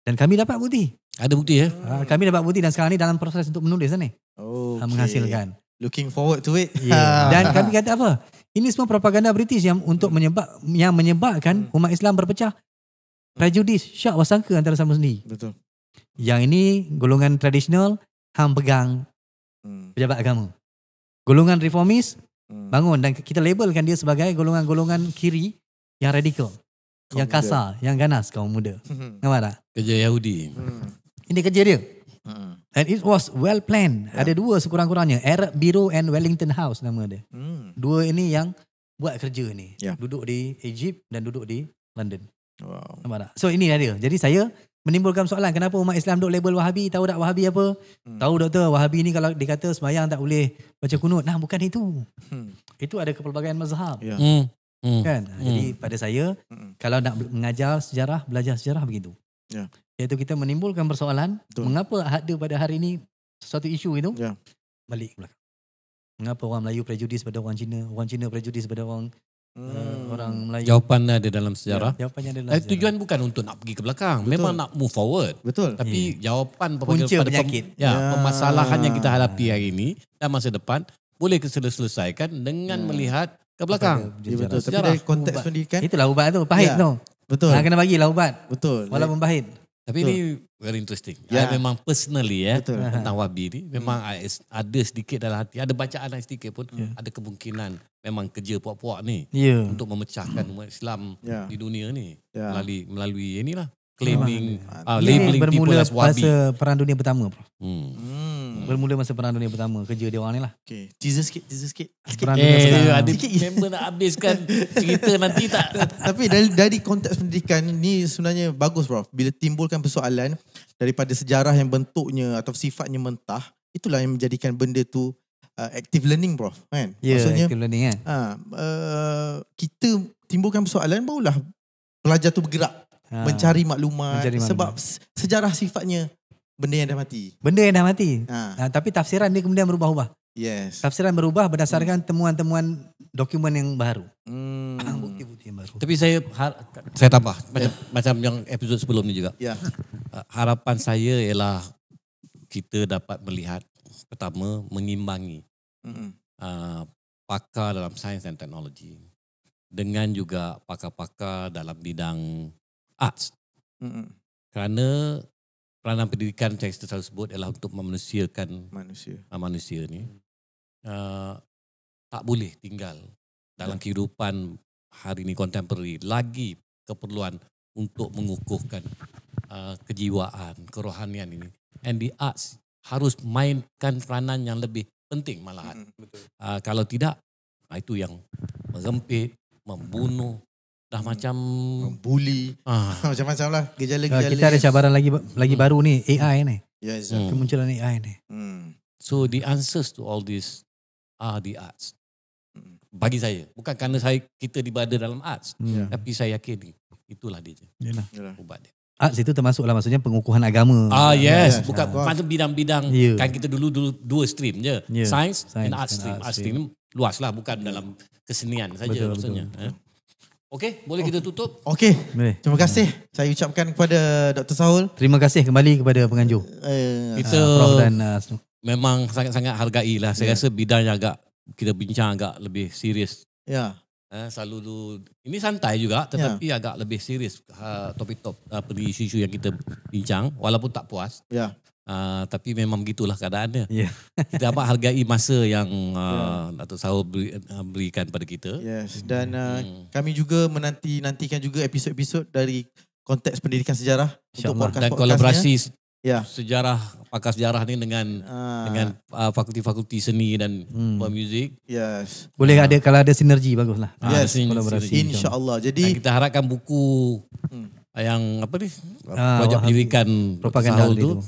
Dan kami dapat bukti. Ada bukti ya? Kami dapat bukti dan sekarang ni dalam proses untuk menulis ni. Menghasilkan. Looking forward to it. Dan kami kata apa? Ini semua propaganda British yang untuk menyebabkan umat Islam berpecah. Prejudis, syak wasangka antara sama sendiri. Betul. Yang ini golongan tradisional hang pegang pejabat agama. Golongan reformis bangun dan kita labelkan dia sebagai golongan-golongan kiri yang radikal, yang kasar, yang ganas kaum muda. Nampak tak? Kerja Yahudi. Ini kerja dia. And it was well planned. Ada dua sekurang-kurangnya, Arab Bureau and Wellington House nama dia. Dua ini yang buat kerja ni. Duduk di Egypt dan duduk di London. Wow. Nampak tak? So ini dia. Jadi saya menimbulkan soalan, kenapa umat Islam duk label Wahabi? Tahu tak Wahabi apa? Tahu doktor, Wahabi ni kalau dikata sembahyang tak boleh baca kunut. Nah, bukan itu. Itu ada kepelbagaian mazhab. Kan? Jadi pada saya, kalau nak mengajar sejarah, belajar sejarah begitu. Iaitu kita menimbulkan persoalan, mengapa ada pada hari ini sesuatu isu itu, balik ke belakang. Mengapa orang Melayu prejudis pada orang Cina prejudis pada orang Melayu. Jawapannya ada dalam sejarah. Jawapannya ada dalam sejarah. Tujuan bukan untuk nak pergi ke belakang. Memang nak move forward. Betul. Tapi jawapan punca penyakit. Permasalahan yang kita hadapi hari ini dan masa depan boleh selesaikan dengan melihat ke belakang. Betul. Tapi dari konteks pendidikan. Itulah ubat tu. Pahit tu. Betul. Kena bagilah ubat. Betul. Walaupun pahit. Tapi ini very interesting. Memang personally tentang Wahabi ni memang ada sedikit dalam hati. Ada bacaan sedikit pun ada kemungkinan memang kerja puak-puak ni untuk memecahkan umat Islam di dunia ni melalui inilah claiming labeling people as Wahabi. Bermula masa Perang Dunia Pertama, Prof. Bermula masa Perang Dunia Pertama, kerja dia orang ni lah. Okay. Teaser sikit. Perang Dunia Pertama. Ada member nak habiskan cerita nanti tak? Tapi dari konteks pendidikan ni sebenarnya bagus, Prof. Bila timbulkan persoalan daripada sejarah yang bentuknya atau sifatnya mentah, itulah yang menjadikan benda tu active learning, Prof. Kan? Maksudnya active learning kan. Kita timbulkan persoalan, barulah pelajar tu bergerak mencari maklumat. Sebab sejarah sifatnya benda yang dah mati. Tapi tafsiran dia kemudian berubah-ubah. Yes. Tafsiran berubah berdasarkan temuan-temuan dokumen yang baru. Bukti-bukti yang baru. Tapi saya tambah macam yang episod sebelum ni juga. Harapan saya ialah kita dapat melihat pertama mengimbangi pakar dalam sains dan teknologi dengan juga pakar-pakar dalam bidang arts. Kerana peranan pendidikan yang kita selalu sebut adalah untuk memanusiakan manusia ni. Tak boleh tinggal dalam kehidupan hari ini contemporary. Lagi keperluan untuk mengukuhkan kejiwaan, kerohanian ini. And the arts harus mainkan peranan yang lebih penting malahan. Kalau tidak, itu yang merempit, membunuh, dah macam membuli, macam-macam lah gejala-gejala. Kita ada cabaran lagi baru ni, AI ni. Yes. Kemunculan AI ni. So the answers to all this are the arts. Bagi saya, bukan kerana kita berada dalam arts, tapi saya yakin itulah dia. Yalah. Ubat dia. Arts itu termasuklah maksudnya pengukuhan agama. Yes. Bukan macam bidang-bidang. Kan kita dulu dua stream je. Science and art stream. Art stream luas lah, bukan dalam kesenian saja maksudnya. Okey, boleh kita tutup? Okey. Terima kasih saya ucapkan kepada Dr. Saul. Terima kasih kembali kepada penganjur. Kita Prof dan memang sangat-sangat hargai lah. Saya rasa bidang yang kita bincang agak lebih serius. Selalu tu ini santai juga tetapi agak lebih serius topik-topik isu-isu yang kita bincang walaupun tak puas. Tapi memang begitulah keadaannya. Kita amat hargai masa yang Dato' Saul berikan pada kita. Yes. Dan kami juga menantikan juga episod-episod dari konteks pendidikan sejarah untuk podcast-podcastnya. Dan kolaborasi sejarah, pakar sejarah ni dengan fakulti-fakulti seni dan muzik. Yes. Boleh ada, kalau ada sinergi baguslah. Yes, kolaborasi. InsyaAllah. Jadi kita harapkan buku yang apa ni? Projek pendidikan propaganda Saul tu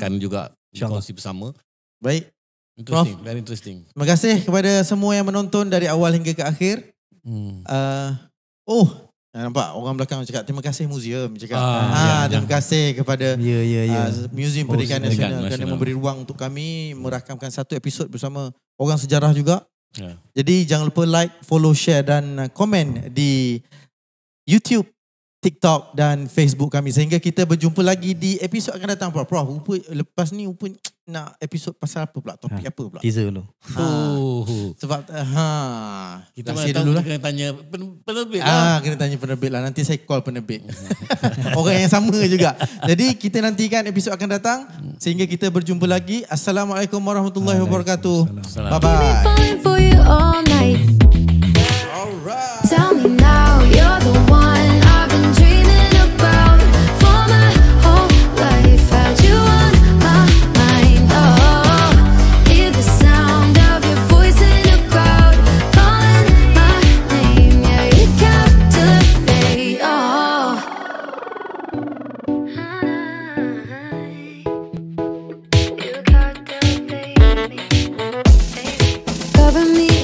kan juga dikongsi bersama. Baik. Interesting, very interesting. Terima kasih kepada semua yang menonton dari awal hingga ke akhir. Nampak orang belakang cakap terima kasih museum cakap. Terima kasih kepada Museum Pendidikan Nasional kerana memberi ruang untuk kami merakamkan satu episod bersama orang sejarah juga. Jadi jangan lupa like, follow, share dan komen di YouTube TikTok dan Facebook kami. Sehingga kita berjumpa lagi di episod akan datang. Prof, lepas ni Upun nak episod pasal apa pula? Topik apa pula? Teaser dulu. Sebab kita mana tahu kita kena tanya penerbit lah. Kena tanya penerbit lah. Nanti saya call penerbit. Orang yang sama juga. Jadi kita nantikan episod akan datang. Sehingga kita berjumpa lagi. Assalamualaikum warahmatullahi wabarakatuh. Bye-bye. Alright. Tell me now, you're the one I've been dreaming about for my whole life. Had you on my mind? Oh, hear the sound of your voice in a crowd, calling my name. Yeah, you captivate. Oh, you captivate me. Cover me